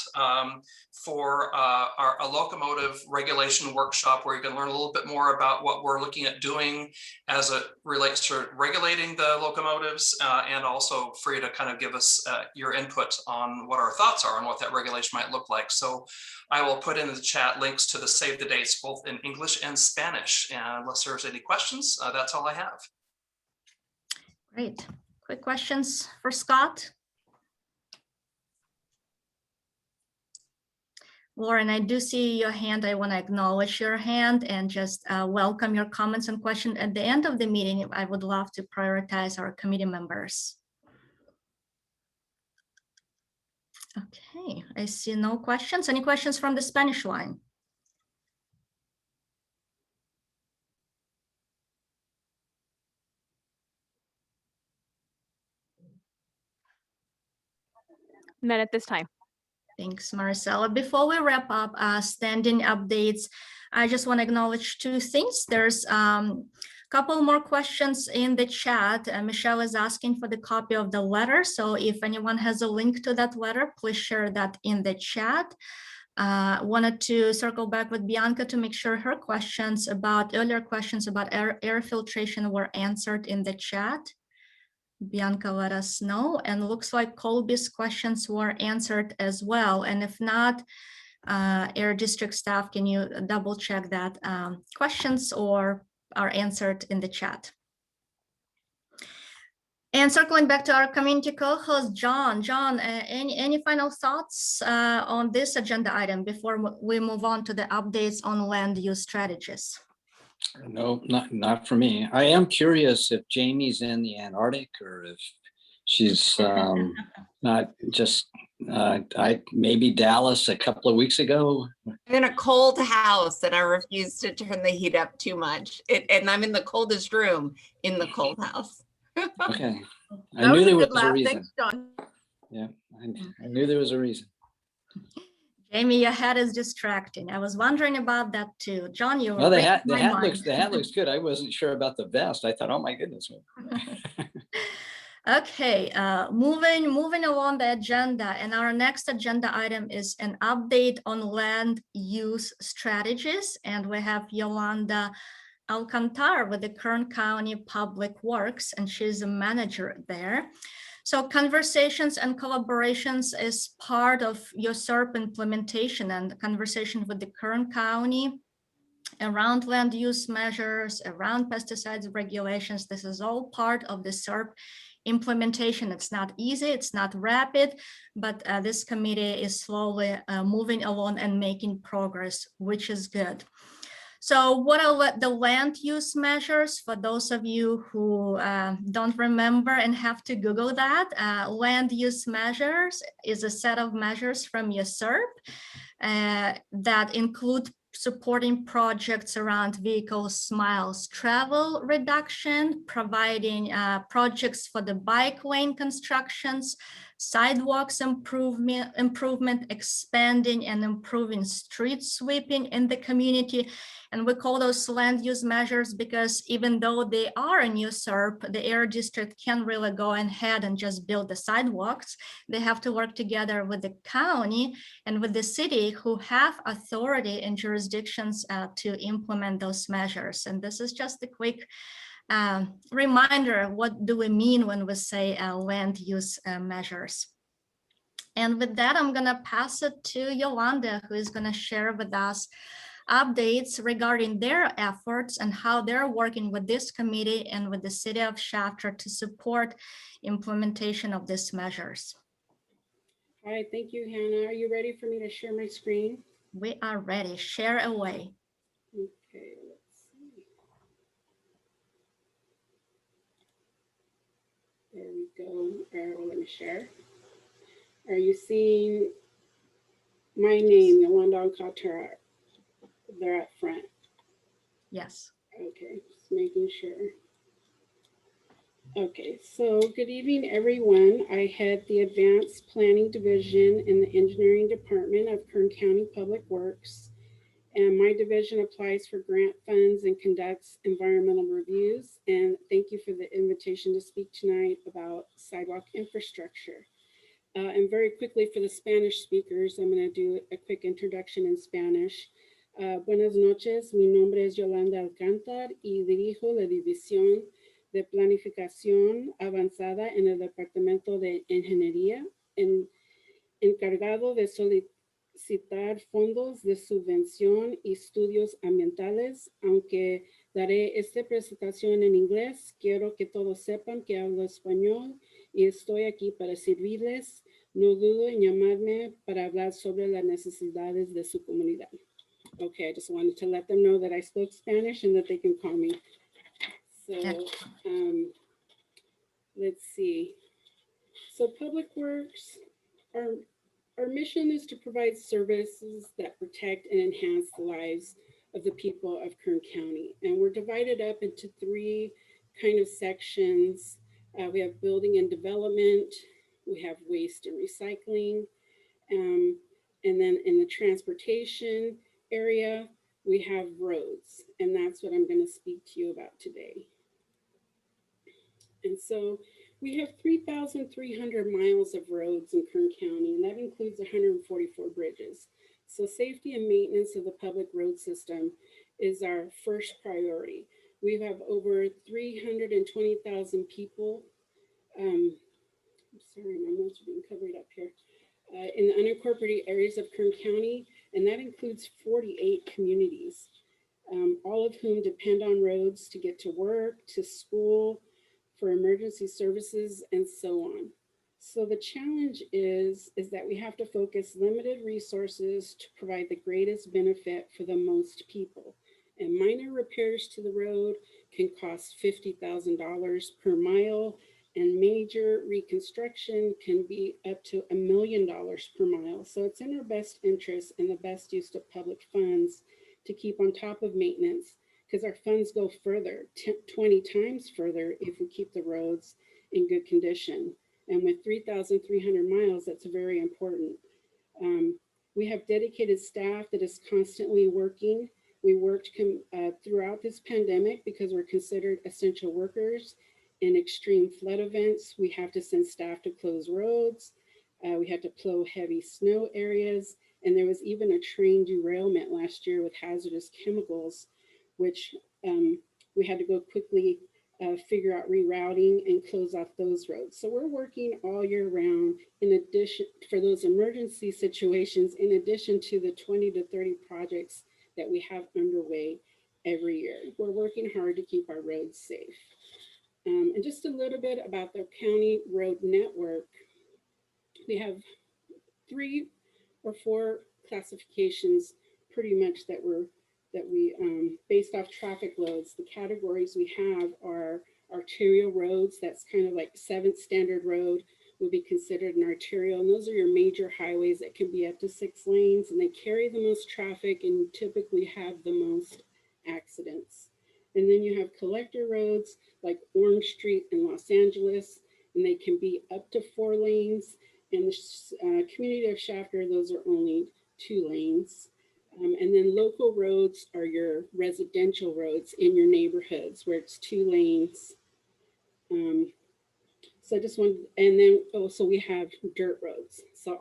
for a locomotive regulation workshop where you can learn a little bit more about what we're looking at doing as it relates to regulating the locomotives, and also for you to kind of give us your input on what our thoughts are on what that regulation might look like. So I will put in the chat links to the save the dates both in English and Spanish. And unless there's any questions, that's all I have. Great. Quick questions for Scott? Lauren, I do see your hand. I want to acknowledge your hand and just welcome your comments and questions. At the end of the meeting, I would love to prioritize our committee members. Okay, I see no questions. Any questions from the Spanish line? None at this time. Thanks, Maricela. Before we wrap up standing updates, I just want to acknowledge two things. There's a couple more questions in the chat. Michelle is asking for the copy of the letter. So if anyone has a link to that letter, please share that in the chat. Wanted to circle back with Bianca to make sure her questions about earlier questions about air filtration were answered in the chat. Bianca let us know, and looks like Colby's questions were answered as well. And if not, Air District staff, can you double check that questions or are answered in the chat? And circling back to our community co-host, John, any final thoughts on this agenda item before we move on to the updates on land use strategies? No, not for me. I am curious if Jamie's in the Antarctic or if she's not just, maybe Dallas a couple of weeks ago. I'm in a cold house and I refuse to turn the heat up too much. And I'm in the coldest room in the cold house. Okay. I knew there was a reason. Thanks, John. Yeah, I knew there was a reason. Jamie, your hat is distracting. I was wondering about that too. John, you were Well, the hat looks good. I wasn't sure about the vest. I thought, oh my goodness. Okay, moving along the agenda, and our next agenda item is an update on land use strategies, and we have Yolanda Alcantar with the Kern County Public Works, and she's a manager there. So conversations and collaborations is part of your SERP implementation, and the conversation with the Kern County around land use measures, around pesticides regulations. This is all part of the SERP implementation. It's not easy, it's not rapid, but this committee is slowly moving along and making progress, which is good. So what are the land use measures? For those of you who don't remember and have to Google that, land use measures is a set of measures from your SERP that include supporting projects around vehicles miles travel reduction, providing projects for the bike lane constructions, sidewalks improvement, expanding and improving street sweeping in the community. And we call those land use measures because even though they are a new SERP, the air district can't really go ahead and just build the sidewalks. They have to work together with the county and with the city, who have authority and jurisdictions to implement those measures. And this is just a quick reminder of what do we mean when we say land use measures. And with that, I'm gonna pass it to Yolanda, who is gonna share with us updates regarding their efforts and how they're working with this committee and with the city of Shafter to support implementation of these measures. All right, thank you, Hannah. Are you ready for me to share my screen? We are ready. Share away. Okay, let's see. There we go. All right, well, let me share. Are you seeing my name, Yolanda Alcantara? They're up front. Yes. Okay, just making sure. Okay, so good evening, everyone. I head the Advanced Planning Division in the Engineering Department of Kern County Public Works. And my division applies for grant funds and conducts environmental reviews. And thank you for the invitation to speak tonight about sidewalk infrastructure. And very quickly for the Spanish speakers, I'm going to do a quick introduction in Spanish. Buenas noches, mi nombre es Yolanda Alcántar y dirijo la División de Planificación Avanzada en el Departamento de Ingeniería, encargado de solicitar fondos de subvención y estudios ambientales. Aunque daré esta presentación en inglés, quiero que todos sepan que hablo español y estoy aquí para servirles. No dudo en llamarme para hablar sobre las necesidades de su comunidad. Okay, I just wanted to let them know that I spoke Spanish and that they can call me. So let's see. So Public Works, our mission is to provide services that protect and enhance the lives of the people of Kern County. And we're divided up into three kind of sections. We have building and development, we have waste and recycling, and then in the transportation area, we have roads, and that's what I'm going to speak to you about today. And so we have 3,300 miles of roads in Kern County, and that includes 144 bridges. So safety and maintenance of the public road system is our first priority. We have over 320,000 people. I'm sorry, my notes are being covered up here. In the unincorporated areas of Kern County, and that includes 48 communities, all of whom depend on roads to get to work, to school, for emergency services, and so on. So the challenge is that we have to focus limited resources to provide the greatest benefit for the most people. And minor repairs to the road can cost $50,000 per mile, and major reconstruction can be up to $1 million per mile. So it's in our best interest and the best use of public funds to keep on top of maintenance, because our funds go further, 20 times further, if we keep the roads in good condition. And with 3,300 miles, that's very important. We have dedicated staff that is constantly working. We worked throughout this pandemic because we're considered essential workers. In extreme flood events, we have to send staff to close roads. We had to plow heavy snow areas. And there was even a train derailment last year with hazardous chemicals, which we had to go quickly figure out rerouting and close off those roads. So we're working all year round in addition for those emergency situations, in addition to the 20 to 30 projects that we have underway every year. We're working hard to keep our roads safe. And just a little bit about the county road network. We have 3 or 4 classifications pretty much that we based off traffic loads. The categories we have are arterial roads. That's kind of like 7th standard road would be considered an arterial. And those are your major highways that can be up to 6 lanes, and they carry the most traffic and typically have the most accidents. And then you have collector roads like Orange Street in Los Angeles, and they can be up to 4 lanes. In the community of Shafter, those are only 2 lanes. And then local roads are your residential roads in your neighborhoods where it's 2 lanes. So I just wanted, and then also we have dirt roads. So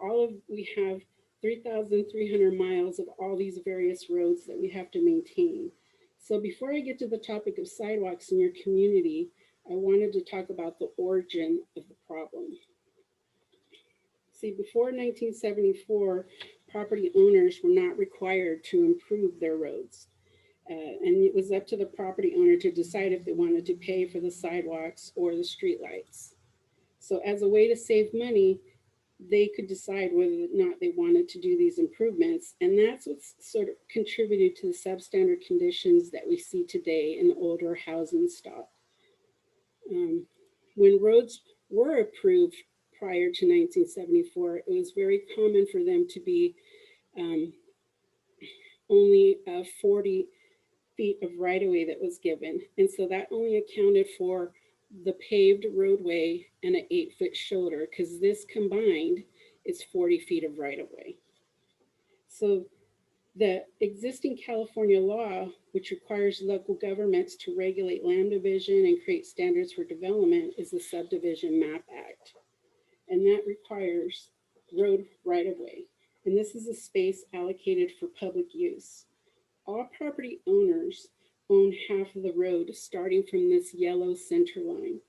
we have 3,300 miles of all these various roads that we have to maintain. So before I get to the topic of sidewalks in your community, I wanted to talk about the origin of the problem. See, before 1974, property owners were not required to improve their roads. And it was up to the property owner to decide if they wanted to pay for the sidewalks or the streetlights. So as a way to save money, they could decide whether or not they wanted to do these improvements. And that's what's sort of contributed to the substandard conditions that we see today in older housing stock. When roads were approved prior to 1974, it was very common for them to be only 40 feet of right-of-way that was given. And so that only accounted for the paved roadway and an 8-foot shoulder, because this combined is 40 feet of right-of-way. So the existing California law, which requires local governments to regulate land division and create standards for development, is the Subdivision Map Act. And that requires road right-of-way. And this is a space allocated for public use. All property owners own half of the road starting from this yellow center line,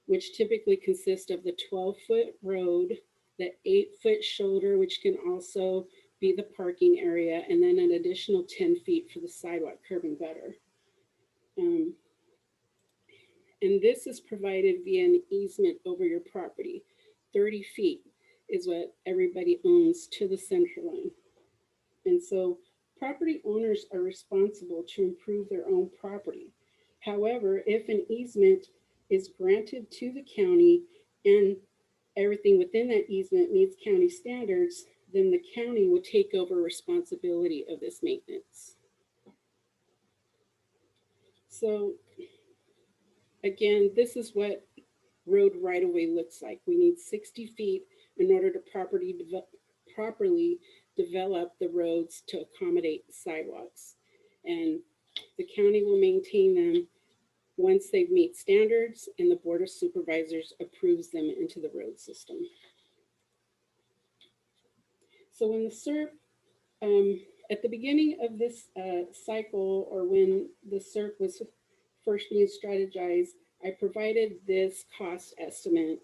which typically consists of the 12-foot road, the 8-foot shoulder, which can also be the parking area, and then an additional 10 feet for the sidewalk, curb, and gutter. And this is provided via an easement over your property. 30 feet is what everybody owns to the center line. And so property owners are responsible to improve their own property. However, if an easement is granted to the county and everything within that easement meets county standards, then the county will take over responsibility of this maintenance. So again, this is what road right-of-way looks like. We need 60 feet in order to properly develop the roads to accommodate sidewalks. And the county will maintain them once they meet standards and the Board of Supervisors approves them into the road system. So when the SERP, at the beginning of this cycle, or when the SERP was first being strategized, I provided this cost estimate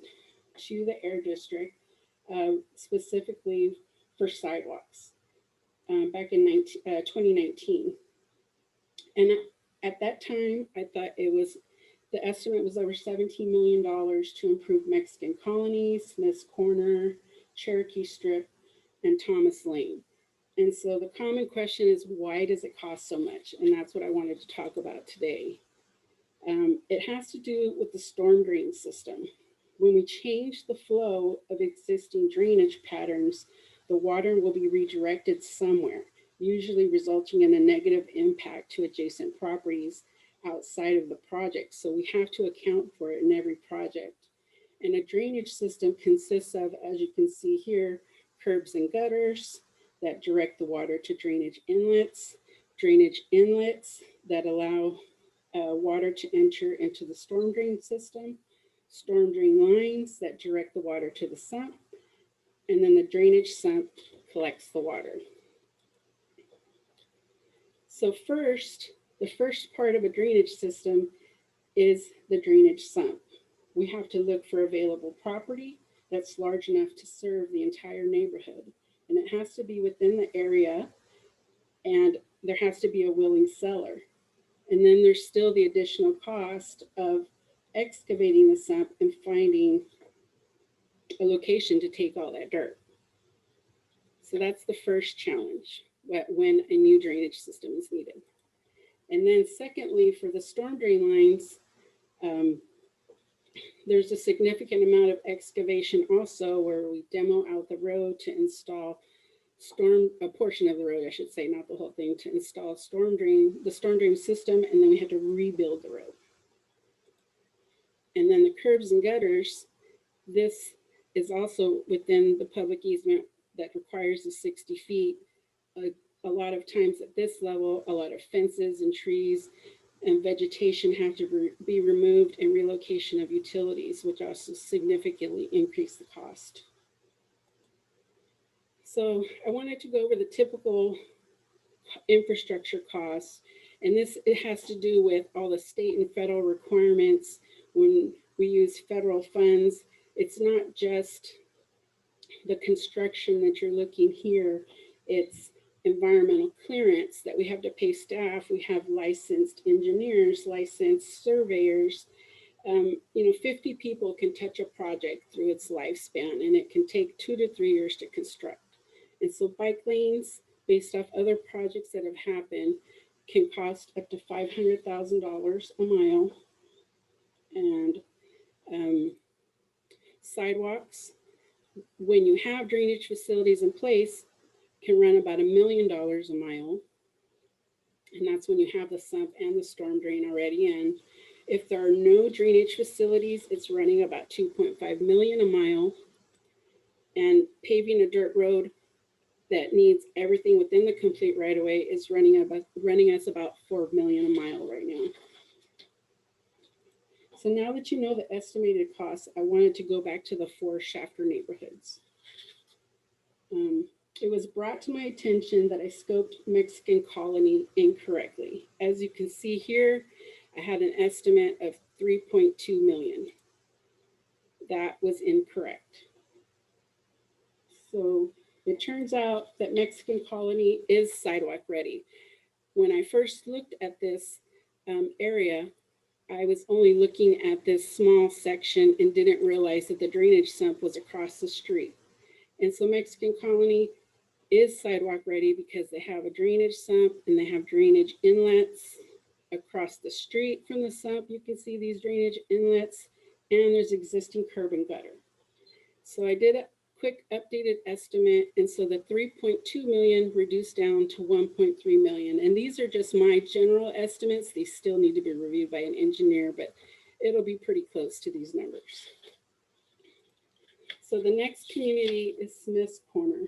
to the Air District, specifically for sidewalks back in 2019. And at that time, I thought the estimate was over $17 million to improve Mexican colonies, Smith's Corner, Cherokee Strip, and Thomas Lane. And so the common question is, why does it cost so much? And that's what I wanted to talk about today. It has to do with the storm drain system. When we change the flow of existing drainage patterns, the water will be redirected somewhere, usually resulting in a negative impact to adjacent properties outside of the project. So we have to account for it in every project. And a drainage system consists of, as you can see here, curbs and gutters that direct the water to drainage inlets that allow water to enter into the storm drain system, storm drain lines that direct the water to the sump, and then the drainage sump collects the water. So the first part of a drainage system is the drainage sump. We have to look for available property that's large enough to serve the entire neighborhood. And it has to be within the area, and there has to be a willing seller. And then there's still the additional cost of excavating the sump and finding a location to take all that dirt. So that's the first challenge when a new drainage system is needed. And then secondly, for the storm drain lines, there's a significant amount of excavation also, where we demo out the road to install a portion of the road, I should say, not the whole thing, to install the storm drain system, and then we had to rebuild the road. And then the curbs and gutters, this is also within the public easement that requires the 60 feet. A lot of times at this level, a lot of fences and trees and vegetation have to be removed, and relocation of utilities, which also significantly increase the cost. So I wanted to go over the typical infrastructure costs, and it has to do with all the state and federal requirements. When we use federal funds, it's not just the construction that you're looking here, it's environmental clearance that we have to pay staff. We have licensed engineers, licensed surveyors. 50 people can touch a project through its lifespan, and it can take 2 to 3 years to construct. And so bike lanes, based off other projects that have happened, can cost up to $500,000 a mile. And sidewalks, when you have drainage facilities in place, can run about $1 million a mile. And that's when you have the sump and the storm drain already in. If there are no drainage facilities, it's running about $2.5 million a mile. And paving a dirt road that needs everything within the complete right of way is running us about $4 million a mile right now. So now that you know the estimated costs, I wanted to go back to the 4 Shafter neighborhoods. It was brought to my attention that I scoped Mexican Colony incorrectly. As you can see here, I had an estimate of 3.2 million. That was incorrect. So it turns out that Mexican Colony is sidewalk ready. When I first looked at this area, I was only looking at this small section and didn't realize that the drainage sump was across the street. And so Mexican Colony is sidewalk ready because they have a drainage sump and they have drainage inlets across the street from the sump. You can see these drainage inlets, and there's existing curb and gutter. So I did a quick updated estimate, and so the 3.2 million reduced down to 1.3 million. And these are just my general estimates. These still need to be reviewed by an engineer, but it'll be pretty close to these numbers. So the next community is Smith's Corner.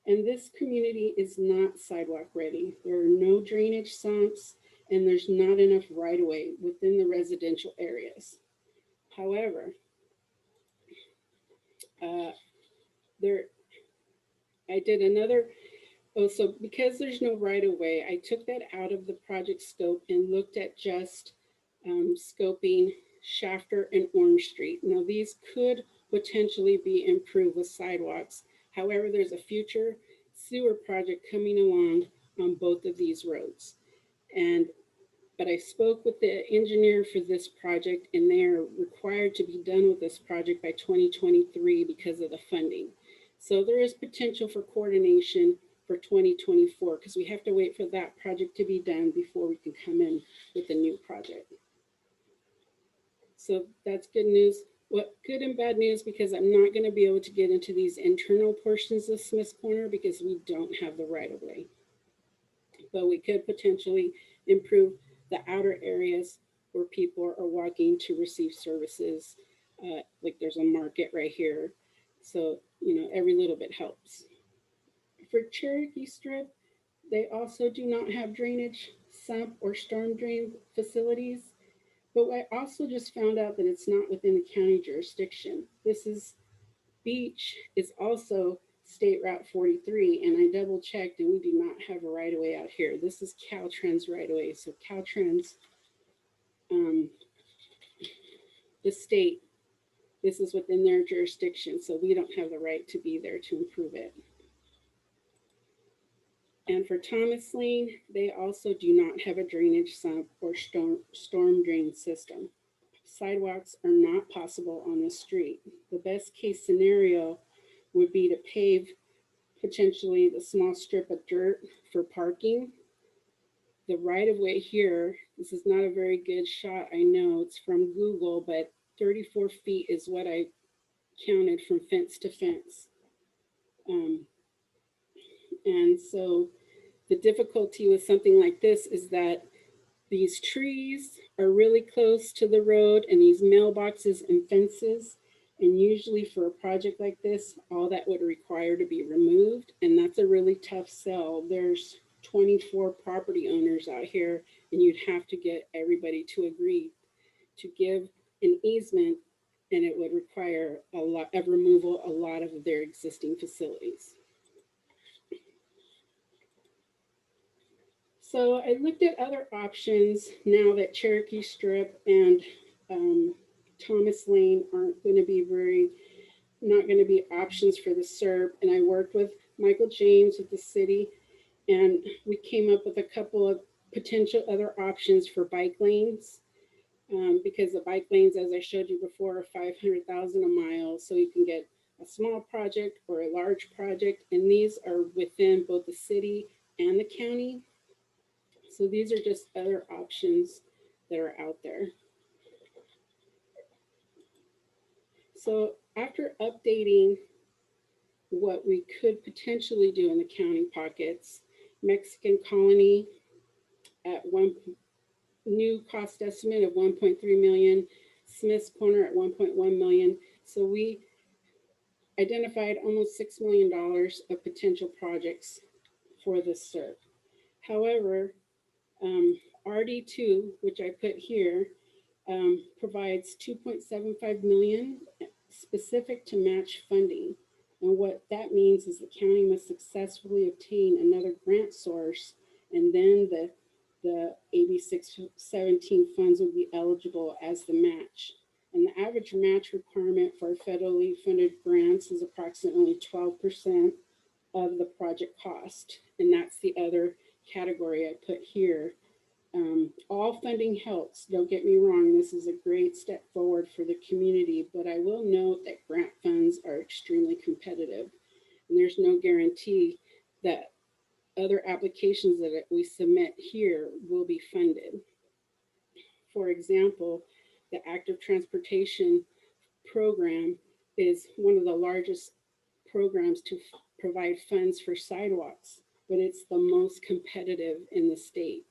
And this community is not sidewalk ready. There are no drainage sumps, and there's not enough right-of-way within the residential areas. However, I did another, so because there's no right-of-way, I took that out of the project scope and looked at just scoping Shafter and Orange Street. Now these could potentially be improved with sidewalks. However, there's a future sewer project coming along on both of these roads. But I spoke with the engineer for this project, and they are required to be done with this project by 2023 because of the funding. So there is potential for coordination for 2024 because we have to wait for that project to be done before we can come in with a new project. So that's good news. What good and bad news, because I'm not going to be able to get into these internal portions of Smith's Corner because we don't have the right of way. But we could potentially improve the outer areas where people are walking to receive services. Like there's a market right here. So, every little bit helps. For Cherokee Strip, they also do not have drainage, sump, or storm drain facilities. But I also just found out that it's not within the county jurisdiction. Beach is also State Route 43, and I double checked, and we do not have a right of way out here. This is Caltrans right of way. So Caltrans, the state, this is within their jurisdiction, so we don't have the right to be there to improve it. And for Thomas Lane, they also do not have a drainage sump or storm drain system. Sidewalks are not possible on this street. The best case scenario would be to pave potentially the small strip of dirt for parking. The right of way here, this is not a very good shot. I know it's from Google, but 34 feet is what I counted from fence to fence. And so the difficulty with something like this is that these trees are really close to the road, and these mailboxes and fences And usually for a project like this, all that would require to be removed. And that's a really tough sell. There's 24 property owners out here, and you'd have to get everybody to agree to give an easement, and it would require a lot of removal, a lot of their existing facilities. So I looked at other options now that Cherokee Strip and Thomas Lane aren't going to be not going to be options for the SERP. And I worked with Michael James with the city, and we came up with a couple of potential other options for bike lanes. Because the bike lanes, as I showed you before, are 500,000 a mile. So you can get a small project or a large project. And these are within both the city and the county. So these are just other options that are out there. So after updating what we could potentially do in the county pockets, Mexican Colony at one new cost estimate of 1.3 million, Smith's Corner at 1.1 million. So we identified almost $6 million of potential projects for this SERP. However, RD2, which I put here, provides 2.75 million specific to match funding. And what that means is the county must successfully obtain another grant source, and then the AB 617 funds will be eligible as the match. And the average match requirement for federally funded grants is approximately 12% of the project cost. And that's the other category I put here. All funding helps, don't get me wrong, this is a great step forward for the community, but I will note that grant funds are extremely competitive, and there's no guarantee that other applications that we submit here will be funded. For example, the active transportation program is one of the largest programs to provide funds for sidewalks, but it's the most competitive in the state.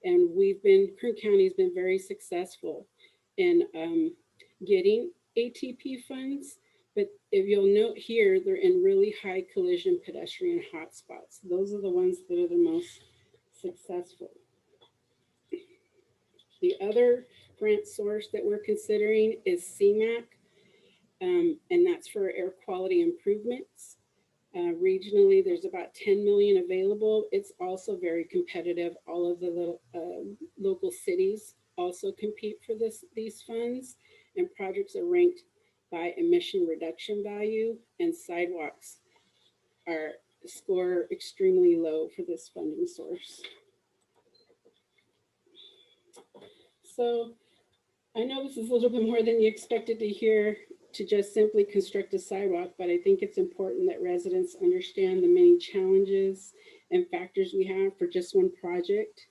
And Kern County has been very successful in getting ATP funds, but if you'll note here, they're in really high collision pedestrian hotspots. Those are the ones that are the most successful. The other grant source that we're considering is CMAQ, and that's for air quality improvements. Regionally, there's about 10 million available. It's also very competitive. All of the local cities also compete for these funds, and projects are ranked by emission reduction value, and sidewalks score extremely low for this funding source. So I know this is a little bit more than you expected to hear, to just simply construct a sidewalk, but I think it's important that residents understand the many challenges and factors we have for just one project.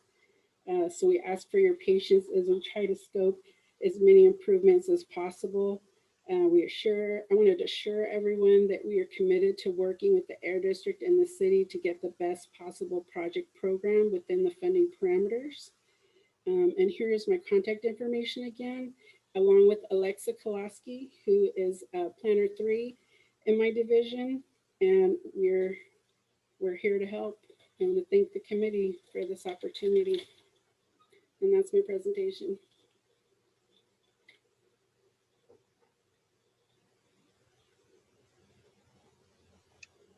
So we ask for your patience as we try to scope as many improvements as possible. I wanted to assure everyone that we are committed to working with the Air District and the city to get the best possible project program within the funding parameters. And here is my contact information again, along with Alexa Kolaski, who is Planner 3 in my division, and we're here to help. I want to thank the committee for this opportunity. And that's my presentation.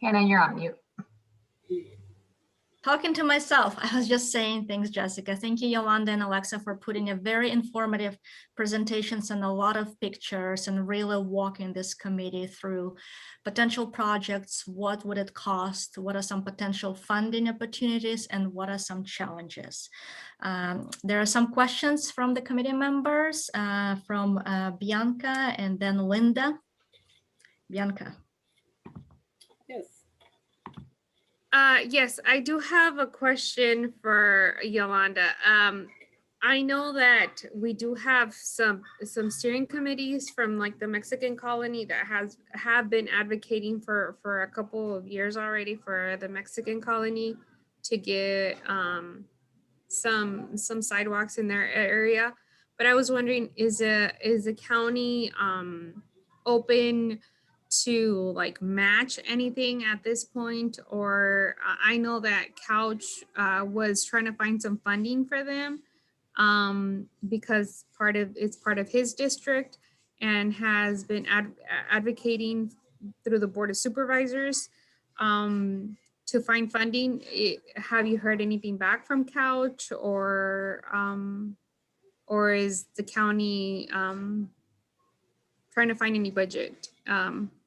Hannah, you're on mute. Talking to myself, I was just saying things, Jessica. Thank you, Yolanda and Alexa, for putting a very informative presentations and a lot of pictures and really walking this committee through potential projects. What would it cost? What are some potential funding opportunities? And what are some challenges? There are some questions from the committee members, from Bianca and then Linda. Bianca. Yes. Yes, I do have a question for Yolanda. I know that we do have some steering committees from like the Mexican colony that have been advocating for a couple of years already for the Mexican colony to get some sidewalks in their area. But I was wondering, is the county open to like match anything at this point, or I know that Couch was trying to find some funding for them because it's part of his district and has been advocating through the Board of Supervisors to find funding. Have you heard anything back from Couch, or is the county trying to find any budget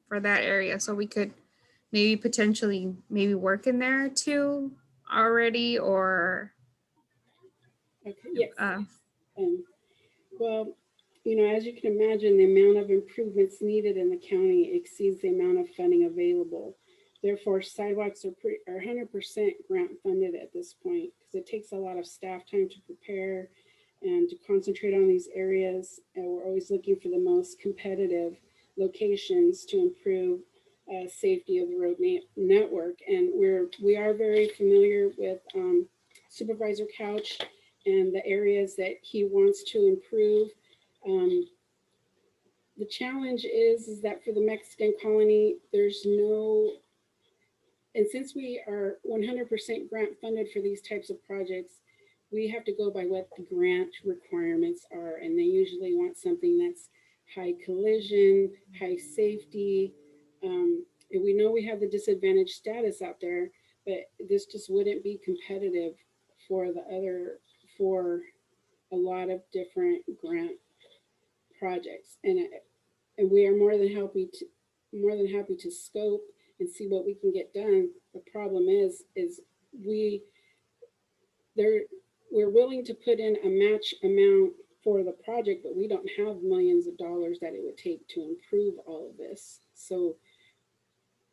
for that area so we could maybe potentially work in there too already, or Okay, yes. Well, as you can imagine, the amount of improvements needed in the county exceeds the amount of funding available. Therefore, sidewalks are 100% grant funded at this point, because it takes a lot of staff time to prepare and to concentrate on these areas. And we're always looking for the most competitive locations to improve safety of the road network. And we are very familiar with Supervisor Couch and the areas that he wants to improve. The challenge is that for the Mexican colony, there's no, and since we are 100% grant funded for these types of projects, we have to go by what the grant requirements are. And they usually want something that's high collision, high safety. And we know we have the disadvantaged status out there, but this just wouldn't be competitive for a lot of different grant projects. And we are more than happy to scope and see what we can get done. The problem is we're willing to put in a match amount for the project, but we don't have millions of dollars that it would take to improve all of this. So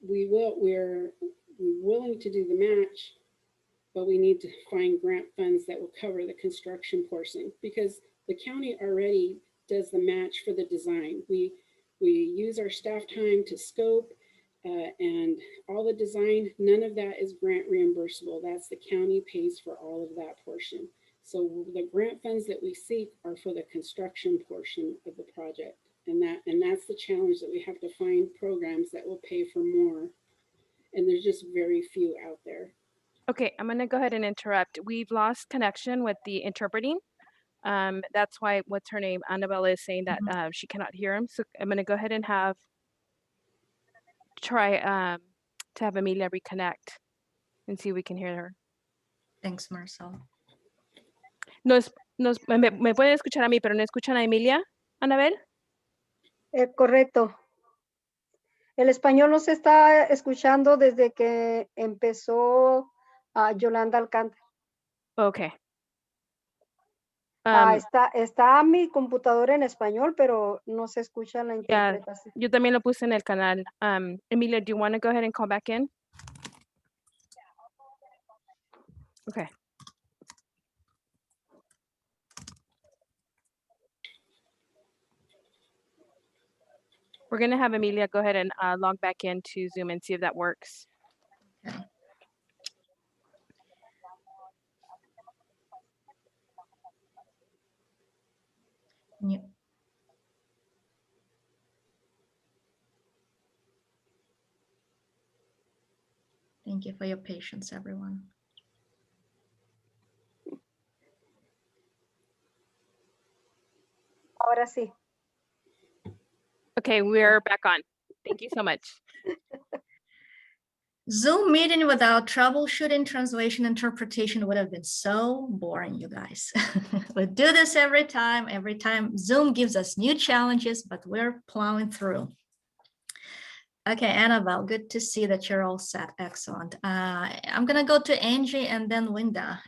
we're willing to do the match, but we need to find grant funds that will cover the construction portion, because the county already does the match for the design. We use our staff time to scope and all the design. None of that is grant reimbursable. That's the county pays for all of that portion. So the grant funds that we seek are for the construction portion of the project. And that's the challenge, that we have to find programs that will pay for more. And there's just very few out there. Okay, I'm gonna go ahead and interrupt. We've lost connection with the interpreting. That's why, what's her name? Annabelle is saying that she cannot hear him. So I'm gonna go ahead and try to have Amelia reconnect and see if we can hear her. Thanks, Marcel. Me pueden escuchar a mí, pero no escuchan a Emilia, Anabel? Correcto. El español no se está escuchando desde que empezó Yolanda Alcántara. Okay. Está mi computadora en español, pero no se escucha la interpretación. Yo también lo puse en el canal. Emilia, do you want to go ahead and call back in? Okay. We're going to have Amelia go ahead and log back into Zoom and see if that works. Okay. Yeah. Thank you for your patience, everyone. Ahora sí. Okay, we're back on. Thank you so much. Zoom meeting without troubleshooting, translation, interpretation would have been so boring, you guys. We do this every time. Every time Zoom gives us new challenges, but we're plowing through. Okay, Annabelle, good to see that you're all set. Excellent. I'm gonna go to Angie and then Linda.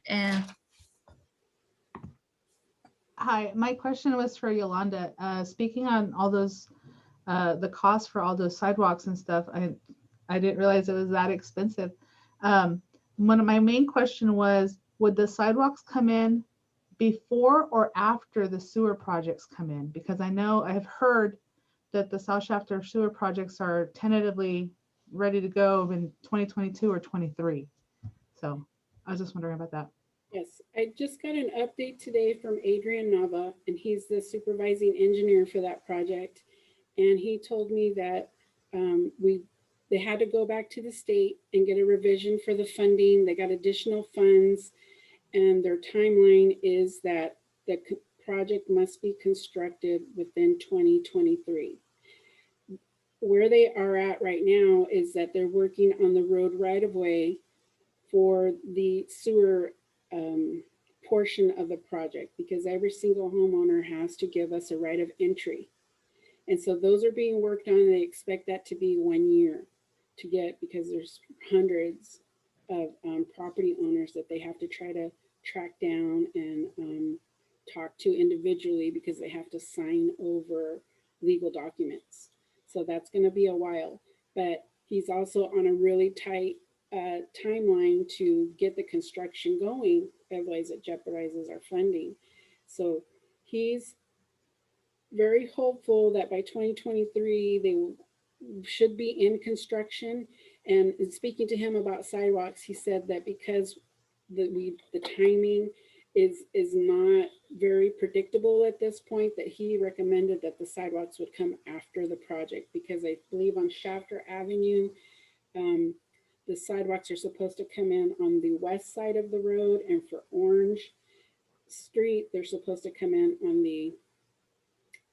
Hi, my question was for Yolanda. Speaking on all those, the cost for all those sidewalks and stuff, I didn't realize it was that expensive. One of my main question was, would the sidewalks come in before or after the sewer projects come in? Because I know I have heard that the South Shafter sewer projects are tentatively ready to go in 2022 or 23. So I was just wondering about that. Yes, I just got an update today from Adrian Nava, and he's the supervising engineer for that project. And he told me that they had to go back to the state and get a revision for the funding. They got additional funds, and their timeline is that the project must be constructed within 2023. Where they are at right now is that they're working on the road right of way for the sewer portion of the project, because every single homeowner has to give us a right of entry. And so those are being worked on. They expect that to be 1 year to get, because there's hundreds of property owners that they have to try to track down and talk to individually, because they have to sign over legal documents. So that's going to be a while, but he's also on a really tight timeline to get the construction going. Otherwise it jeopardizes our funding. So he's very hopeful that by 2023 they should be in construction. And in speaking to him about sidewalks, he said that because the timing is not very predictable at this point, that he recommended that the sidewalks would come after the project, because I believe on Shafter Avenue, the sidewalks are supposed to come in on the west side of the road, and for Orange Street, they're supposed to come in on the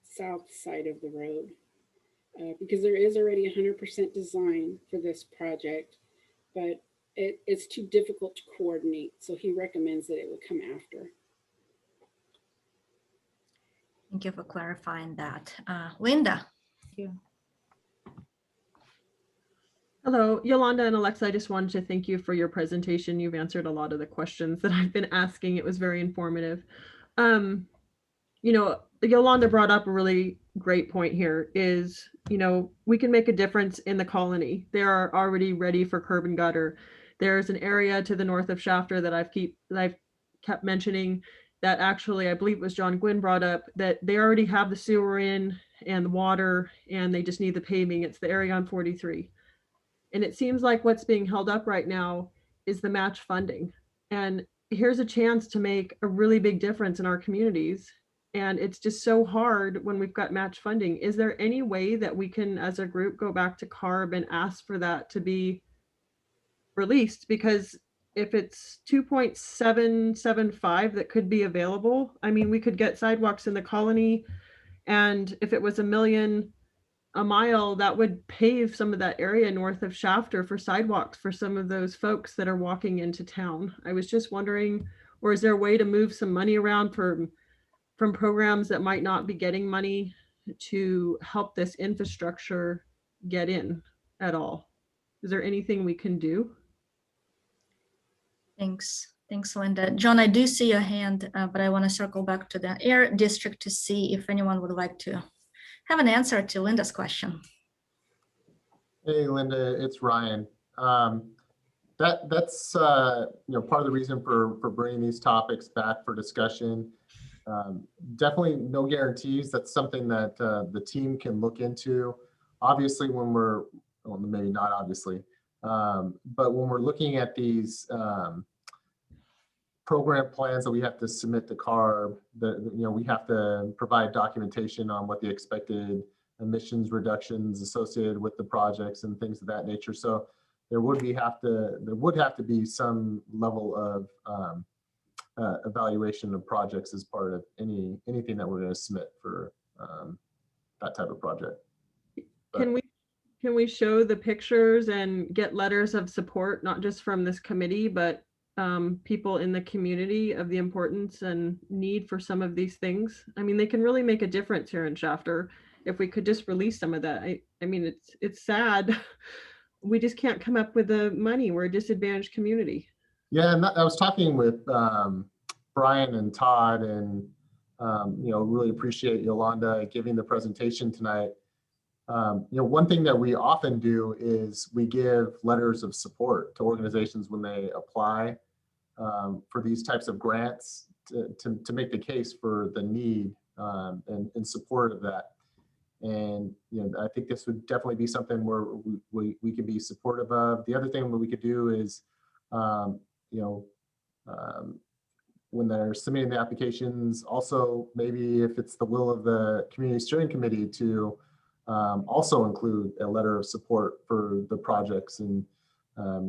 south side of the road, because there is already 100% design for this project, but it's too difficult to coordinate. So he recommends that it would come after. Thank you for clarifying that. Linda. Thank you. Hello, Yolanda and Alexa. I just wanted to thank you for your presentation. You've answered a lot of the questions that I've been asking. It was very informative. You know, Yolanda brought up a really great point here is, you know, we can make a difference in the colony. They are already ready for curb and gutter. There's an area to the north of Shafter that I've kept mentioning that actually, I believe it was John Gwynn brought up, that they already have the sewer in and the water, and they just need the paving. It's the area on 43. And it seems like what's being held up right now is the match funding. And here's a chance to make a really big difference in our communities. And it's just so hard when we've got match funding. Is there any way that we can, as a group, go back to CARB and ask for that to be released? Because if it's 2.775 that could be available, I mean, we could get sidewalks in the colony. And if it was $1 million a mile, that would pave some of that area north of Shafter for sidewalks for some of those folks that are walking into town. I was just wondering, or is there a way to move some money around from programs that might not be getting money to help this infrastructure get in at all? Is there anything we can do? Thanks, Linda. John, I do see your hand, but I want to circle back to the Air District to see if anyone would like to have an answer to Linda's question. Hey, Linda, it's Ryan. That's you know, part of the reason for bringing these topics back for discussion. Definitely no guarantees. That's something that the team can look into. Obviously, when we're, well, maybe not obviously, but when we're looking at these program plans that we have to submit to CARB, you know, we have to provide documentation on what the expected emissions reductions associated with the projects and things of that nature. So there would have to be some level of evaluation of projects as part of anything that we're going to submit for that type of project. But Can we show the pictures and get letters of support, not just from this committee, but people in the community, of the importance and need for some of these things? I mean, they can really make a difference here in Shafter if we could just release some of that. I mean, it's sad. We just can't come up with the money. We're a disadvantaged community. Yeah, and I was talking with Brian and Todd, and you know, really appreciate Yolanda giving the presentation tonight. You know, one thing that we often do is we give letters of support to organizations when they apply for these types of grants to make the case for the need and in support of that. And you know, I think this would definitely be something where we could be supportive of. The other thing that we could do is, you know, when they're submitting the applications, also maybe if it's the will of the community steering committee to also include a letter of support for the projects, and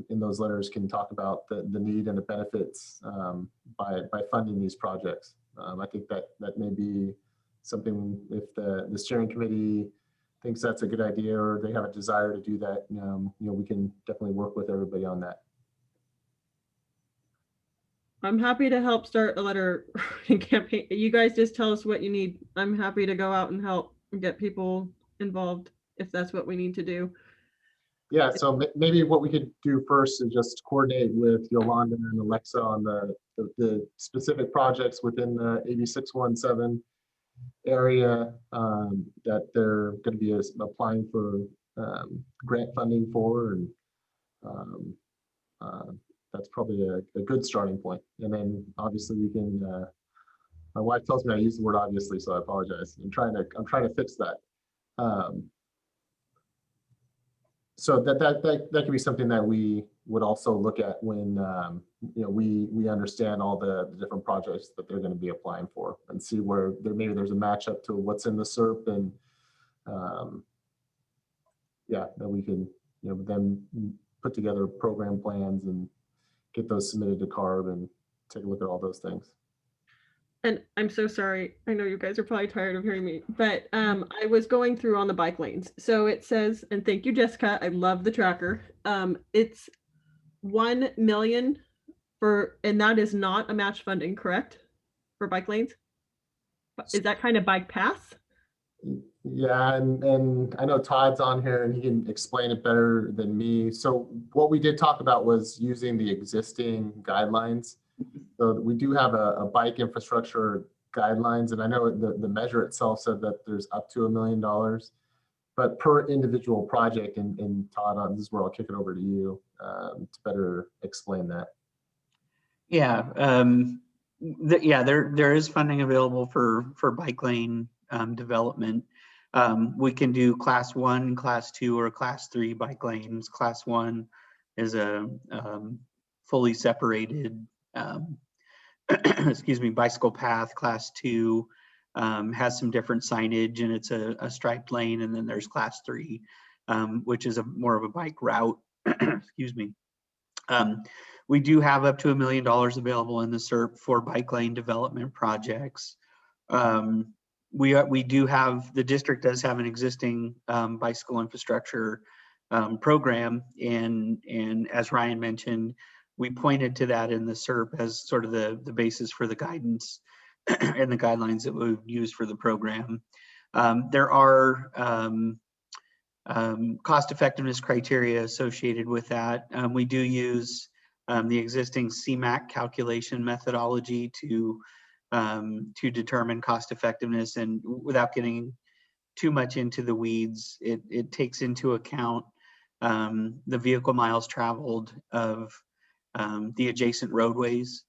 in those letters can talk about the need and the benefits by funding these projects. I think that may be something, if the steering committee thinks that's a good idea or they have a desire to do that, we can definitely work with everybody on that. I'm happy to help start a letter writing campaign. You guys just tell us what you need. I'm happy to go out and help and get people involved if that's what we need to do. Yeah, so maybe what we could do first is just coordinate with Yolanda and Alexa on the specific projects within the AB 617 area that they're going to be applying for grant funding for, and that's probably a good starting point. And then obviously we can. My wife tells me I use the word obviously, so I apologize. I'm trying to fix that. So that could be something that we would also look at when we understand all the different projects that they're going to be applying for, and see where maybe there's a matchup to what's in the SERP, and yeah, that we can then put together program plans and get those submitted to CARB and take a look at all those things. And I'm so sorry. I know you guys are probably tired of hearing me, but I was going through on the bike lanes. So it says, and thank you, Jessica. I love the tracker. It's 1 million for, and that is not a match funding, correct? For bike lanes? Is that kind of bike paths? Yeah, and I know Todd's on here and he can explain it better than me. So what we did talk about was using the existing guidelines. So we do have a bike infrastructure guidelines, and I know the measure itself said that there's up to $1 million, but per individual project, and Todd, this is where I'll kick it over to you to better explain that. Yeah, there is funding available for bike lane development. We can do class 1, class 2, or class 3 bike lanes. Class 1 is a fully separated excuse me, bicycle path. Class 2 has some different signage, and it's a striped lane. And then there's class 3, which is more of a bike route. Excuse me. We do have up to $1 million available in the SERP for bike lane development projects. We do have, the district does have an existing bicycle infrastructure program, and as Ryan mentioned, we pointed to that in the SERP as sort of the basis for the guidance and the guidelines that we use for the program. There are cost effectiveness criteria associated with that. We do use the existing CMAQ calculation methodology to determine cost effectiveness, and without getting too much into the weeds, it takes into account the vehicle miles traveled of the adjacent roadways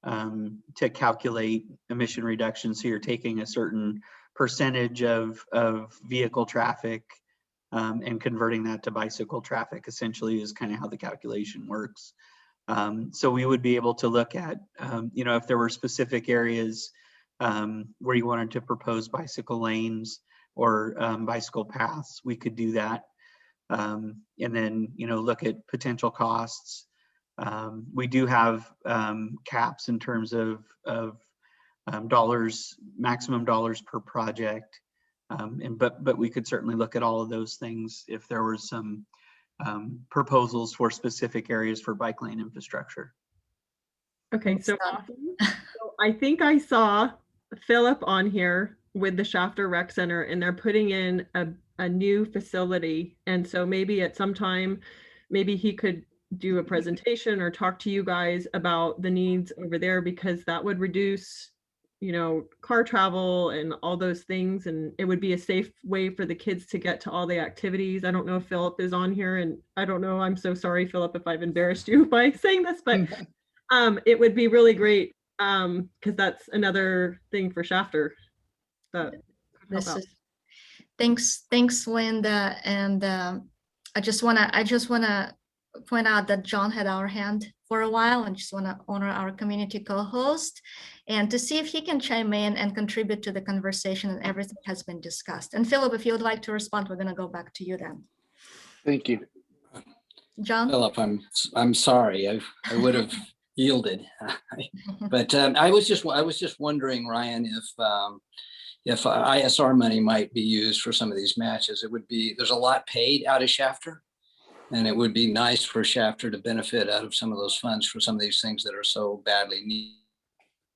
to calculate emission reduction. So you're taking a certain percentage of vehicle traffic and converting that to bicycle traffic, essentially, is kind of how the calculation works. So we would be able to look at, if there were specific areas where you wanted to propose bicycle lanes or bicycle paths, we could do that. And then, look at potential costs. We do have caps in terms of dollars, maximum dollars per project. But we could certainly look at all of those things if there were some proposals for specific areas for bike lane infrastructure. Okay, so I think I saw Philip on here with the Shafter Rec Center, and they're putting in a new facility. And so maybe at some time, maybe he could do a presentation or talk to you guys about the needs over there, because that would reduce, car travel and all those things. And it would be a safe way for the kids to get to all the activities. I don't know if Philip is on here, and I don't know, I'm so sorry, Philip, if I've embarrassed you by saying this, but it would be really great, because that's another thing for Shafter. Thanks, Linda. And I just wanna point out that John had our hand for a while and just want to honor our community co-host and to see if he can chime in and contribute to the conversation and everything has been discussed. And Philip, if you would like to respond, we're going to go back to you then. Thank you. John? Philip, I'm sorry. I would have yielded, but I was just wondering, Ryan, if ISR money might be used for some of these matches. There's a lot paid out of Shafter, and it would be nice for Shafter to benefit out of some of those funds for some of these things that are so badly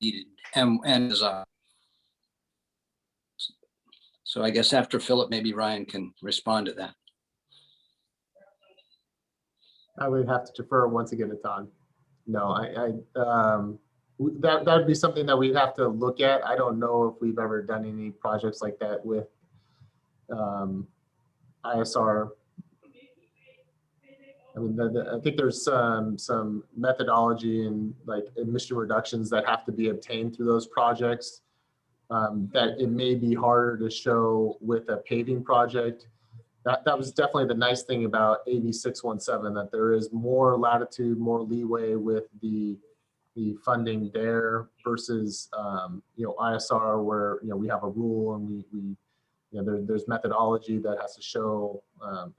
needed and desired. So I guess after Philip, maybe Ryan can respond to that. I would have to defer once again to Todd. No, that would be something that we'd have to look at. I don't know if we've ever done any projects like that with ISR. I mean, I think there's some methodology and like emission reductions that have to be obtained through those projects that it may be harder to show with a paving project. That was definitely the nice thing about AB 617, that there is more latitude, more leeway with the funding there versus ISR, where we have a rule and there's methodology that has to show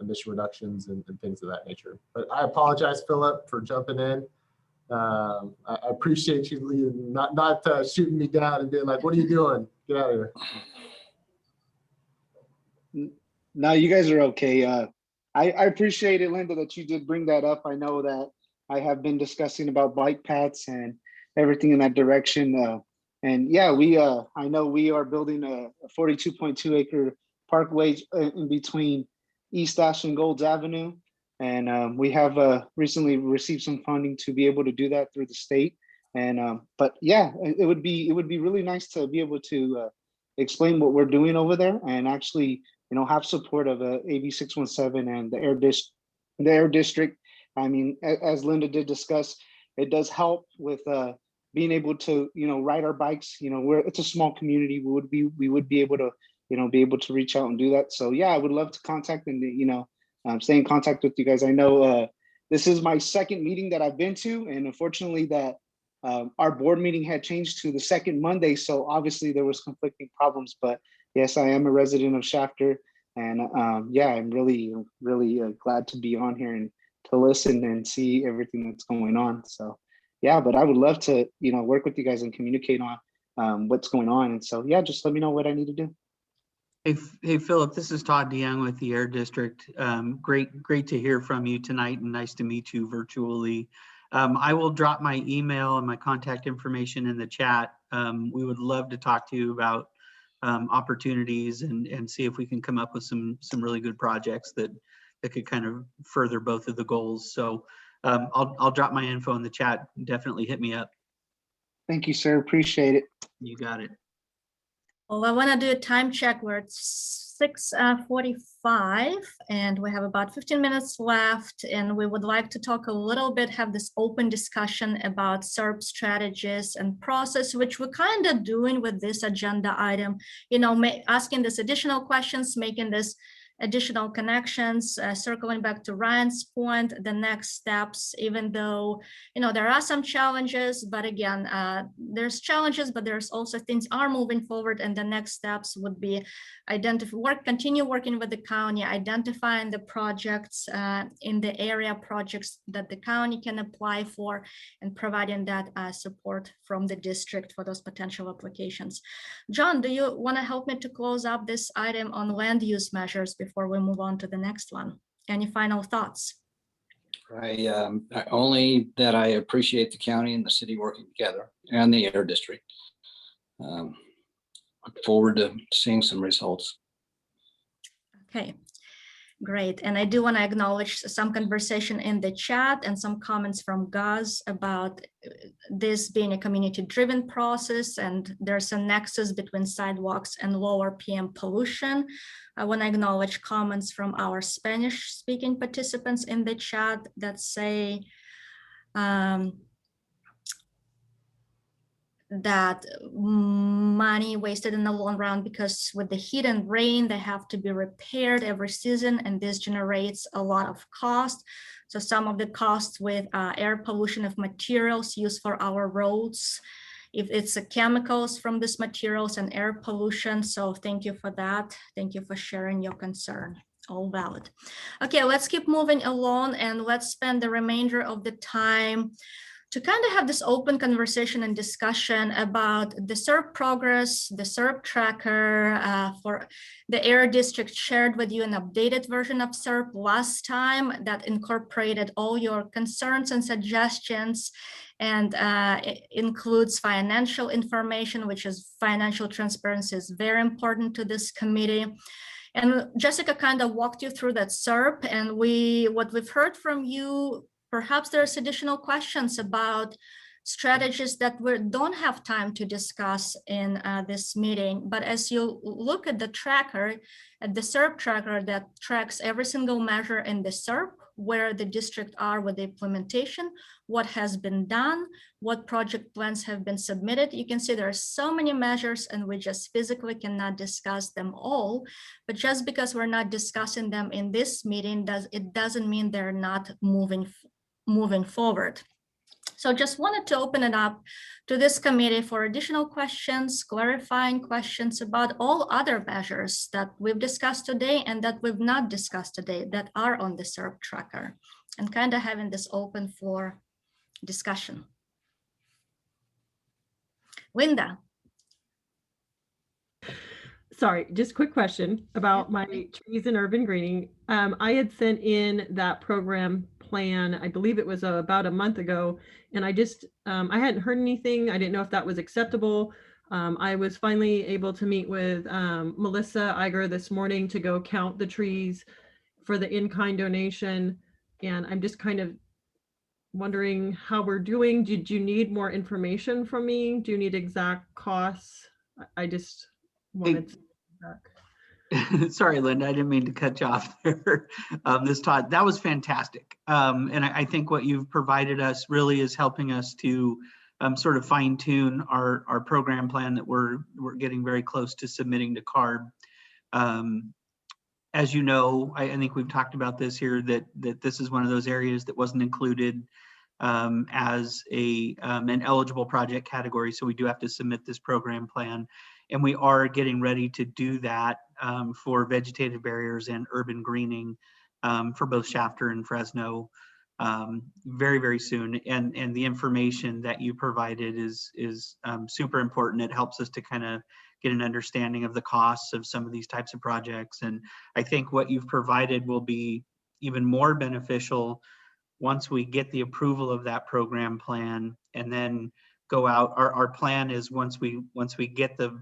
emission reductions and things of that nature. But I apologize, Philip, for jumping in. I appreciate you not shooting me down and being like, "What are you doing? Get out of here." No, you guys are okay. I appreciate it, Linda, that you did bring that up. I know that I have been discussing about bike paths and everything in that direction. And yeah, I know we are building a 42.2 acre parkway in between East Ash and Golds Avenue. And we have recently received some funding to be able to do that through the state. And but yeah, it would be really nice to be able to explain what we're doing over there and actually have support of AB 617 and the air district. I mean, as Linda did discuss, it does help with being able to ride our bikes. It's a small community. We would be able to be able to reach out and do that. So yeah, I would love to contact and stay in contact with you guys. I know this is my second meeting that I've been to, and unfortunately that our board meeting had changed to the second Monday, so obviously there was conflicting problems. But yes, I am a resident of Shafter, and yeah, I'm really glad to be on here and to listen and see everything that's going on. So yeah, but I would love to work with you guys and communicate on what's going on. And so yeah, just let me know what I need to do. Hey, Philip, this is Todd DeYoung with the Air District. Great to hear from you tonight, and nice to meet you virtually. I will drop my email and my contact information in the chat. We would love to talk to you about opportunities and see if we can come up with some really good projects that could kind of further both of the goals. So I'll drop my info in the chat. Definitely hit me up. Thank you, sir. Appreciate it. You got it. Well, I want to do a time check. We're at 6:45 and we have about 15 minutes left, and we would like to talk a little bit, have this open discussion about SERP strategies and process, which we're kind of doing with this agenda item, asking this additional questions, making this additional connections, circling back to Ryan's point, the next steps, even though, there are some challenges, but again, there's challenges, but there's also things are moving forward, and the next steps would be continue working with the county, identifying the projects in the area, projects that the county can apply for, and providing that support from the district for those potential applications. John, do you want to help me to close up this item on land use measures before we move on to the next one? Any final thoughts? Only that I appreciate the county and the city working together and the Air District. Look forward to seeing some results. Okay, great. And I do want to acknowledge some conversation in the chat and some comments from Guz about this being a community-driven process, and there's a nexus between sidewalks and lower PM pollution. I want to acknowledge comments from our Spanish-speaking participants in the chat that say that money wasted in the long run, because with the heat and rain, they have to be repaired every season, and this generates a lot of cost. So some of the costs with air pollution of materials used for our roads, if it's chemicals from these materials and air pollution. So thank you for that. Thank you for sharing your concern. All valid. Okay, let's keep moving along, and let's spend the remainder of the time to kind of have this open conversation and discussion about the SERP progress, the SERP tracker. For the Air District shared with you an updated version of SERP last time that incorporated all your concerns and suggestions, and it includes financial information, which is financial transparency is very important to this committee. And Jessica kind of walked you through that SERP, and what we've heard from you, perhaps there's additional questions about strategies that we don't have time to discuss in this meeting. But as you look at the tracker, at the SERP tracker that tracks every single measure in the SERP, where the district are with the implementation, what has been done, what project plans have been submitted. You can see there are so many measures and we just physically cannot discuss them all. But just because we're not discussing them in this meeting, it doesn't mean they're not moving forward. So just wanted to open it up to this committee for additional questions, clarifying questions about all other measures that we've discussed today and that we've not discussed today that are on the SERP tracker, and kind of having this open for discussion. Linda. Sorry, just quick question about my trees and urban greening. I had sent in that program plan, I believe it was about a month ago, and I hadn't heard anything. I didn't know if that was acceptable. I was finally able to meet with Melissa Iger this morning to go count the trees for the in-kind donation, and I'm just kind of wondering how we're doing. Did you need more information from me? Do you need exact costs? I just wanted to Sorry, Linda, I didn't mean to cut you off there. Todd, that was fantastic. And I think what you've provided us really is helping us to sort of fine tune our program plan that we're getting very close to submitting to CARB. As you know, I think we've talked about this here, that this is one of those areas that wasn't included as an eligible project category. So we do have to submit this program plan. And we are getting ready to do that for vegetative barriers and urban greening for both Shafter and Fresno very, very soon. And the information that you provided is super important. It helps us to kind of get an understanding of the costs of some of these types of projects. And I think what you've provided will be even more beneficial once we get the approval of that program plan and then go out. Our plan is once we get the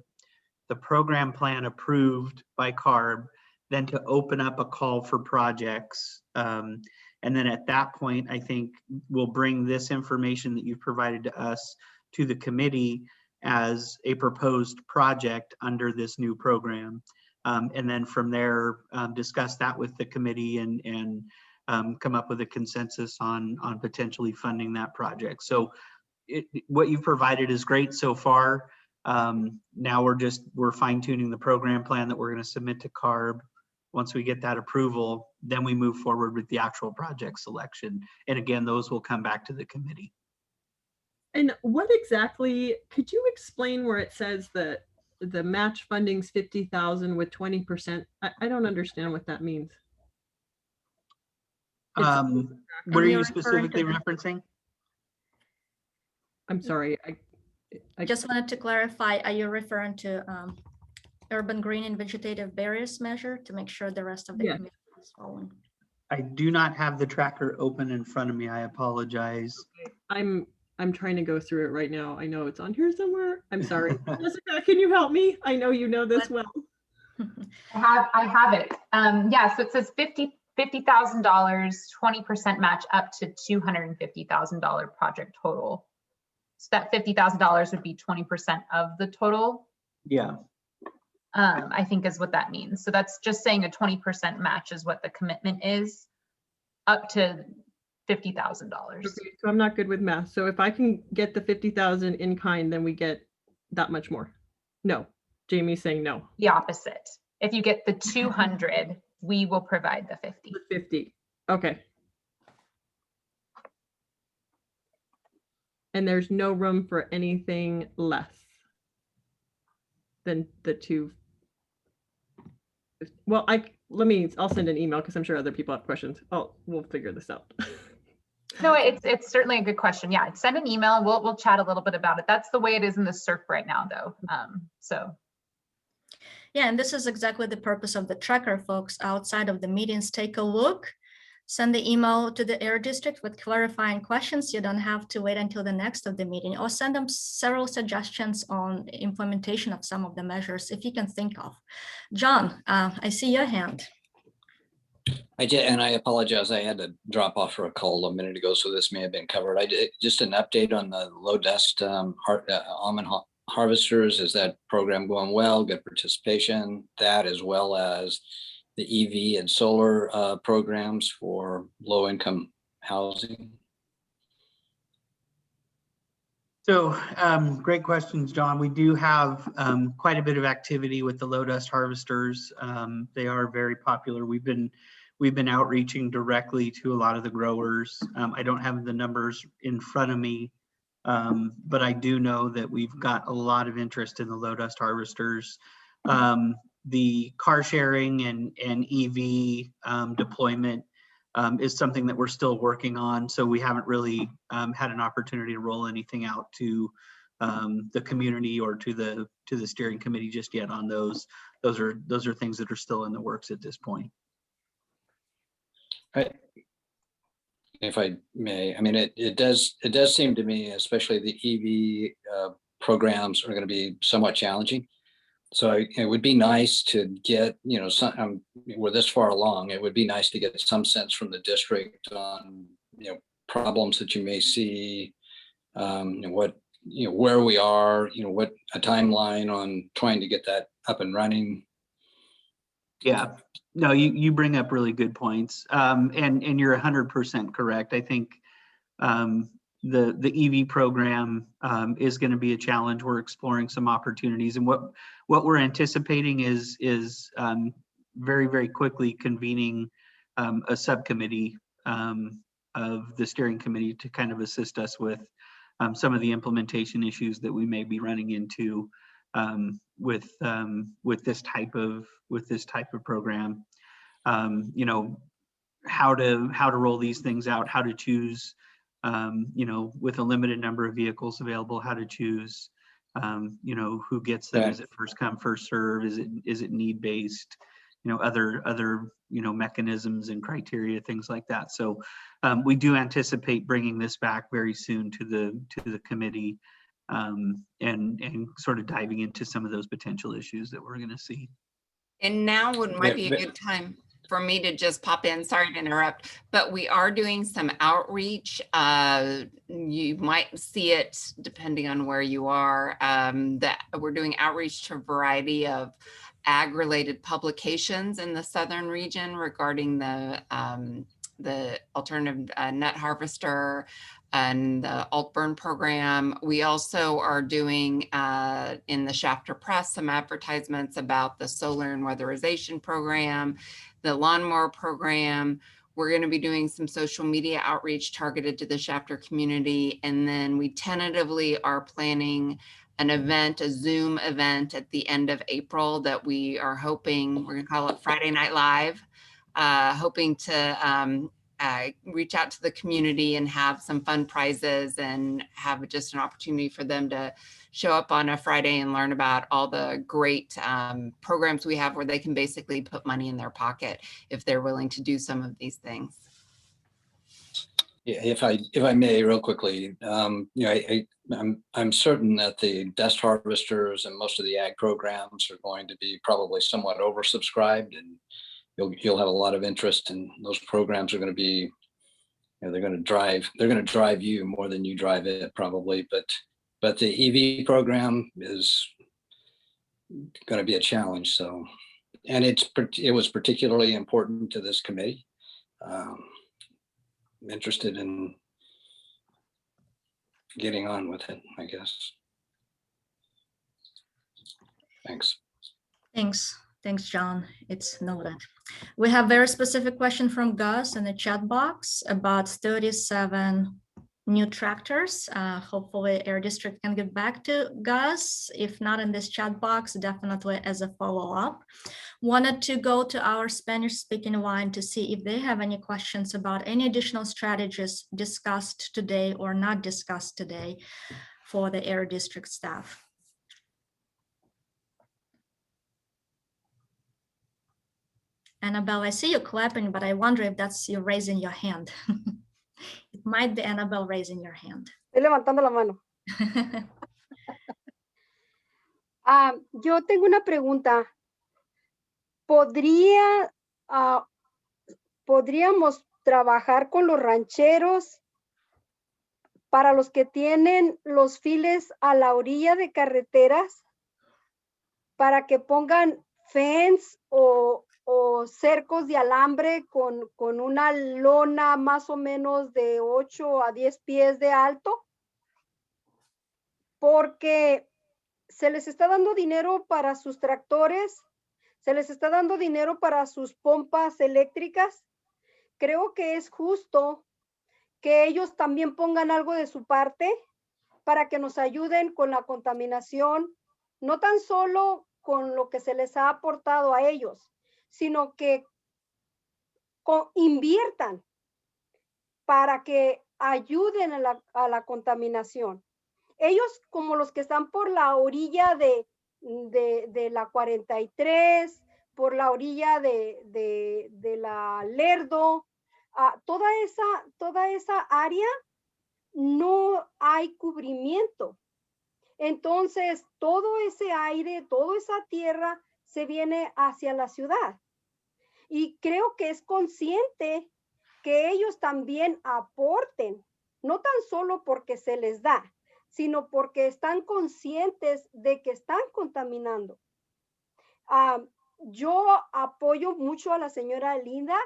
program plan approved by CARB, then to open up a call for projects. And then at that point, I think we'll bring this information that you've provided to us to the committee as a proposed project under this new program. And then from there, discuss that with the committee and come up with a consensus on potentially funding that project. So what you've provided is great so far. Now we're fine tuning the program plan that we're going to submit to CARB. Once we get that approval, then we move forward with the actual project selection. And again, those will come back to the committee. And what exactly, could you explain where it says that the match funding's 50,000 with 20%? I don't understand what that means. What are you specifically referencing? I'm sorry. I just wanted to clarify, are you referring to urban green and vegetative barriers measure to make sure the rest of the committee is following? I do not have the tracker open in front of me. I apologize. Okay. I'm trying to go through it right now. I know it's on here somewhere. I'm sorry. Jessica, can you help me? I know you know this well. I have it. Yeah, so it says $50,000, 20% match up to $250,000 project total. So that $50,000 would be 20% of the total. Yeah. I think is what that means. So that's just saying a 20% match is what the commitment is up to $50,000. Okay, so I'm not good with math. So if I can get the 50,000 in kind, then we get that much more. No, Jamie's saying no. The opposite. If you get the 200, we will provide the 50. 50. Okay. And there's no room for anything less than the two. Well, I'll send an email because I'm sure other people have questions. Oh, we'll figure this out. No, it's certainly a good question. Yeah, send an email. We'll chat a little bit about it. That's the way it is in the CERC right now, though. So. Yeah, and this is exactly the purpose of the tracker, folks. Outside of the meetings, take a look, send the email to the air district with clarifying questions. You don't have to wait until the next of the meeting, or send them several suggestions on implementation of some of the measures if you can think of. John, I see your hand. I did, and I apologize. I had to drop off for a call a minute ago, so this may have been covered. I did just an update on the low dust almond harvesters. Is that program going well? Good participation. That, as well as the EV and solar programs for low income housing. So great questions, John. We do have quite a bit of activity with the low dust harvesters. They are very popular. We've been outreaching directly to a lot of the growers. I don't have the numbers in front of me, but I do know that we've got a lot of interest in the low dust harvesters. The car sharing and EV deployment is something that we're still working on. So we haven't really had an opportunity to roll anything out to the community or to the steering committee just yet on those. Those are things that are still in the works at this point. If I may, I mean, it does seem to me, especially the EV programs are going to be somewhat challenging. So it would be nice to get, we're this far along. It would be nice to get some sense from the district on, problems that you may see, where we are, what a timeline on trying to get that up and running. Yeah, no, you bring up really good points, and you're 100% correct. I think the EV program is going to be a challenge. We're exploring some opportunities, and what we're anticipating is very, very quickly convening a subcommittee of the steering committee to kind of assist us with some of the implementation issues that we may be running into with this type of program. How to roll these things out, how to choose, with a limited number of vehicles available, how to choose, who gets them. Is it first come, first serve? Is it need based? Other mechanisms and criteria, things like that. So we do anticipate bringing this back very soon to the committee and sort of diving into some of those potential issues that we're going to see. And now might be a good time for me to just pop in. Sorry to interrupt, but we are doing some outreach. You might see it depending on where you are, that we're doing outreach to a variety of ag-related publications in the southern region regarding the alternative nut harvester and the alt burn program. We also are doing in the Shafter Press some advertisements about the solar and weatherization program, the lawnmower program. We're going to be doing some social media outreach targeted to the Shafter community. And then we tentatively are planning an event, a Zoom event at the end of April that we are hoping, we're going to call it Friday Night Live, hoping to reach out to the community and have some fun prizes and have just an opportunity for them to show up on a Friday and learn about all the great programs we have where they can basically put money in their pocket if they're willing to do some of these things. Yeah, if I may, real quickly, I'm certain that the dust harvesters and most of the ag programs are going to be probably somewhat oversubscribed, and you'll have a lot of interest, and those programs are going to be, they're going to drive you more than you drive it probably, but the EV program is going to be a challenge. So, and it was particularly important to this committee. interested in getting on with it, I guess. Thanks. Thanks, John. It's noted. We have very specific question from Gus in the chat box about 37 new tractors. Hopefully Air District can get back to Gus. If not in this chat box, definitely as a follow-up. Wanted to go to our Spanish speaking line to see if they have any questions about any additional strategies discussed today or not discussed today for the Air District staff. Annabelle, I see you clapping, but I wonder if that's you raising your hand. It might be Annabelle raising your hand. Estoy levantando la mano. Yo tengo una pregunta. ¿Podríamos trabajar con los rancheros para los que tienen los files a la orilla de carreteras para que pongan fence o cercos de alambre con una lona más o menos de 8 a 10 pies de alto? Porque se les está dando dinero para sus tractores, se les está dando dinero para sus pompas eléctricas. Creo que es justo que ellos también pongan algo de su parte para que nos ayuden con la contaminación, no tan solo con lo que se les ha aportado a ellos, sino que inviertan para que ayuden a la contaminación. Ellos, como los que están por la orilla de la 43, por la orilla de la Lerdo, toda esa área no hay cubrimiento. Entonces, todo ese aire, toda esa tierra se viene hacia la ciudad. Y creo que es consciente que ellos también aporten, no tan solo porque se les da, sino porque están conscientes de que están contaminando. Yo apoyo mucho a la señora Linda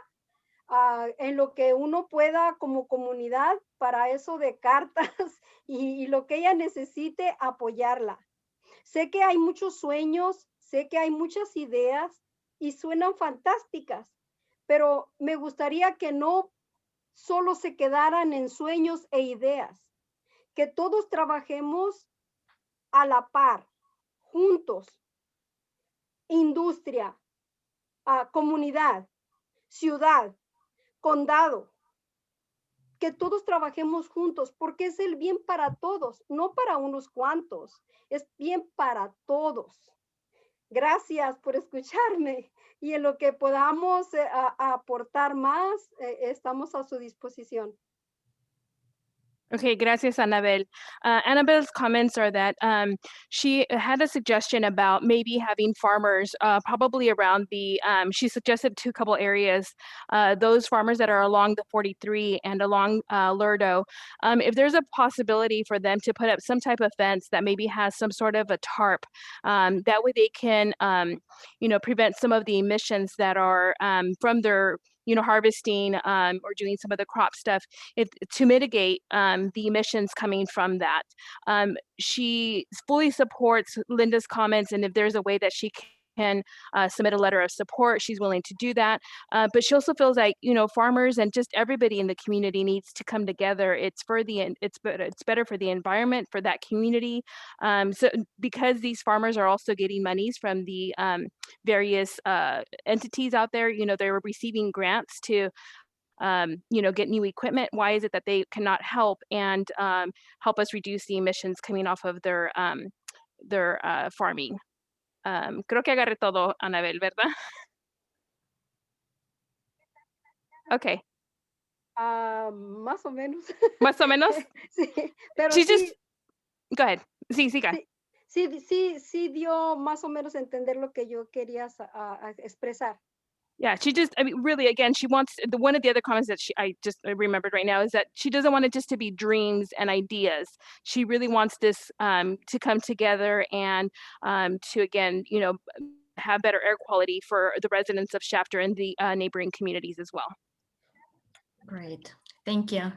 en lo que uno pueda como comunidad para eso de cartas y lo que ella necesite, apoyarla. Sé que hay muchos sueños, sé que hay muchas ideas y suenan fantásticas, pero me gustaría que no solo se quedaran en sueños e ideas, que todos trabajemos a la par, juntos, industria, comunidad, ciudad, condado, que todos trabajemos juntos, porque es el bien para todos, no para unos cuantos, es bien para todos. Gracias por escucharme y en lo que podamos aportar más, estamos a su disposición. Okay, gracias, Annabelle. Annabelle's comments are that she had a suggestion about maybe having farmers probably around the, she suggested two couple areas, those farmers that are along the 43 and along Lerdo. If there's a possibility for them to put up some type of fence that maybe has some sort of a tarp, that way they can, prevent some of the emissions that are from their harvesting or doing some of the crop stuff to mitigate the emissions coming from that. She fully supports Linda's comments, and if there's a way that she can submit a letter of support, she's willing to do that. But she also feels like, farmers and just everybody in the community needs to come together. It's better for the environment, for that community. So because these farmers are also getting monies from the various entities out there, they're receiving grants to get new equipment. Why is it that they cannot help and help us reduce the emissions coming off of their farming? Creo que agarré todo, Anabel, ¿verdad? Okay. Más o menos. Más o menos? Sí, pero She sí, just, go ahead. Sí, siga. sí dio más o menos a entender lo que yo quería expresar. Yeah, really, again, she wants, one of the other comments that I remembered right now is that she doesn't want it just to be dreams and ideas. She really wants this to come together and to, again, have better air quality for the residents of Shafter and the neighboring communities as well. Great. Thank you.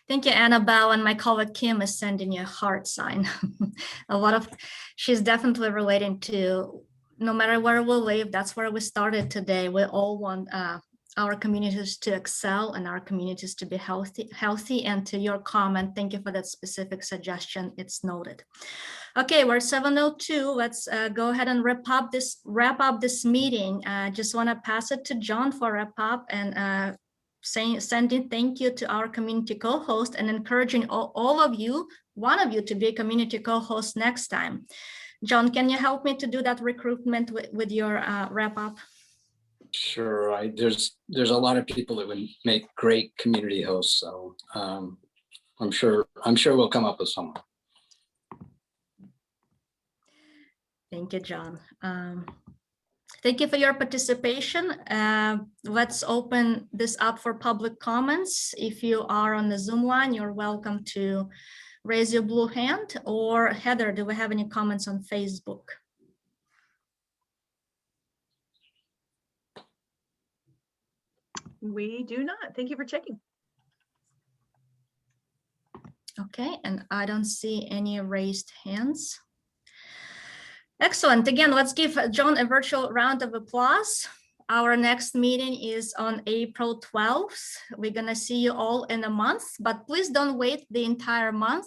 Thank you, Annabelle. And my colleague Kim is sending you a heart sign. She's definitely relating to, no matter where we live, that's where we started today. We all want our communities to excel and our communities to be healthy. And to your comment, thank you for that specific suggestion. It's noted. Okay, we're 7:02. Let's go ahead and wrap up this meeting. Just want to pass it to John for wrap up and sending thank you to our community co-host and encouraging all of you, one of you, to be a community co-host next time. John, can you help me to do that recruitment with your wrap up? Sure. There's a lot of people that would make great community hosts, so I'm sure we'll come up with someone. Thank you, John. Thank you for your participation. Let's open this up for public comments. If you are on the Zoom line, you're welcome to raise your blue hand. Or Heather, do we have any comments on Facebook? We do not. Thank you for checking. Okay, and I don't see any raised hands. Excellent. Again, let's give John a virtual round of applause. Our next meeting is on April 12th. We're going to see you all in a month, but please don't wait the entire month.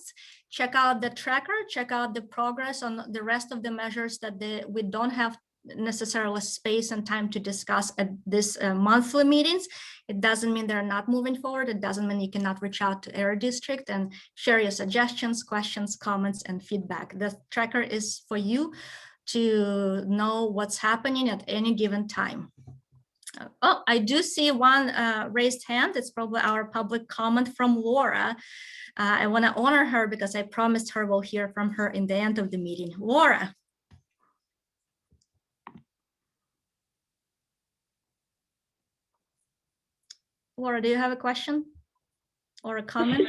Check out the tracker, check out the progress on the rest of the measures that we don't have necessarily space and time to discuss at this monthly meetings. It doesn't mean they're not moving forward. It doesn't mean you cannot reach out to Area District and share your suggestions, questions, comments, and feedback. The tracker is for you to know what's happening at any given time. Oh, I do see one raised hand. It's probably our public comment from Laura. I want to honor her because I promised her we'll hear from her in the end of the meeting. Laura. Laura, do you have a question or a comment?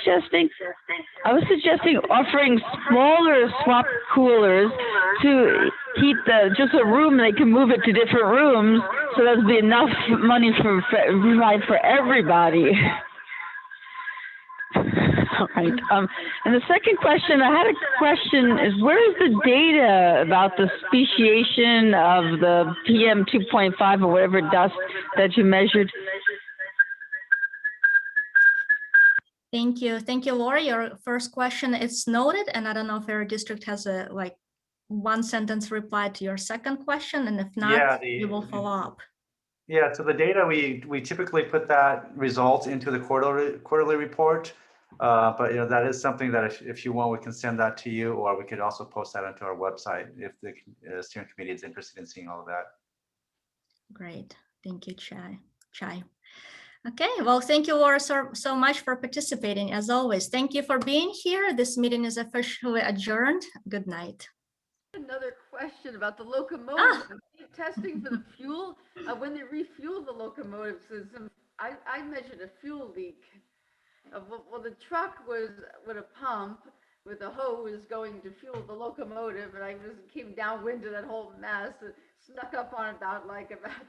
I was suggesting offering smaller swap coolers to keep just a room. They can move it to different rooms, so there'll be enough money for everybody. All right. And the second question, I had a question is, where is the data about the speciation of the PM 2.5 or whatever dust that you measured? Thank you, Laura. Your first question is noted, and I don't know if Area District has a one sentence reply to your second question, and if not, we will follow up. Yeah, so the data we typically put that result into the quarterly report, but that is something that if you want, we can send that to you, or we could also post that onto our website if the steering committee is interested in seeing all of that. Great, thank you, Chai. Okay, well, thank you, Laura, so much for participating. As always, thank you for being here. This meeting is officially adjourned. Good night. Another question about the locomotive testing for the fuel. When they refuel the locomotive system, I measured a fuel leak. Well, the truck was with a pump with a hose going to fuel the locomotive, and I just came downwind to that whole mess. Snuck up on about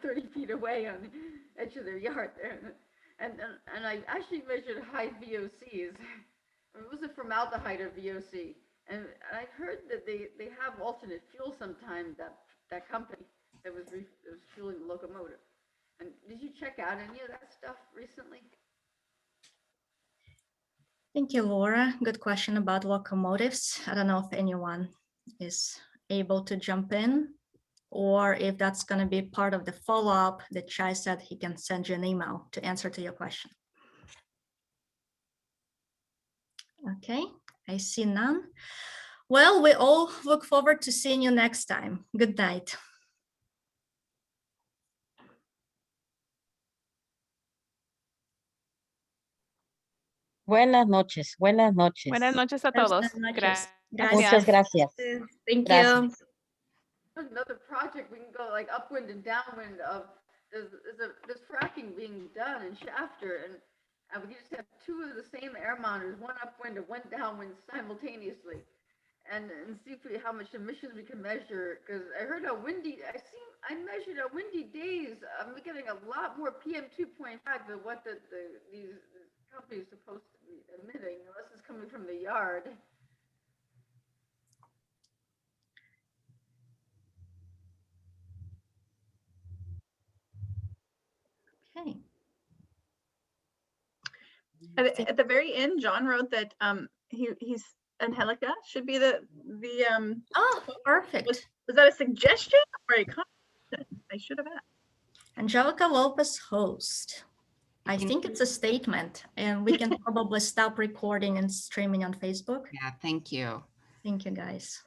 30 feet away on the edge of their yard there. And I actually measured high VOCs. It was a formaldehyde or VOC. And I heard that they have alternate fuel sometimes, that company that was fueling the locomotive. And did you check out any of that stuff recently? Thank you, Laura. Good question about locomotives. I don't know if anyone is able to jump in, or if that's going to be part of the follow-up that Chai said he can send you an email to answer to your question. Okay, I see none. Well, we all look forward to seeing you next time. Good night. Buenas noches. Buenas noches. Buenas noches a todos. Gracias. Muchas gracias. Thank Gracias. you. Another project we can go upwind and downwind of. There's fracking being done in Shafter, and we just have two of the same air monitors, one upwind and one downwind simultaneously, and see how much emissions we can measure. Because I heard how windy. I measured how windy days. I'm getting a lot more PM 2.5 than what these company is supposed to be emitting unless it's coming from the yard. Okay. At the very end, John wrote that he's Angelica should be the Oh, perfect. Was that a suggestion or a comment? I should have asked. Angelica Lopez, host. I think it's a statement, and we can probably stop recording and streaming on Facebook. Yeah, thank you. Thank you, guys.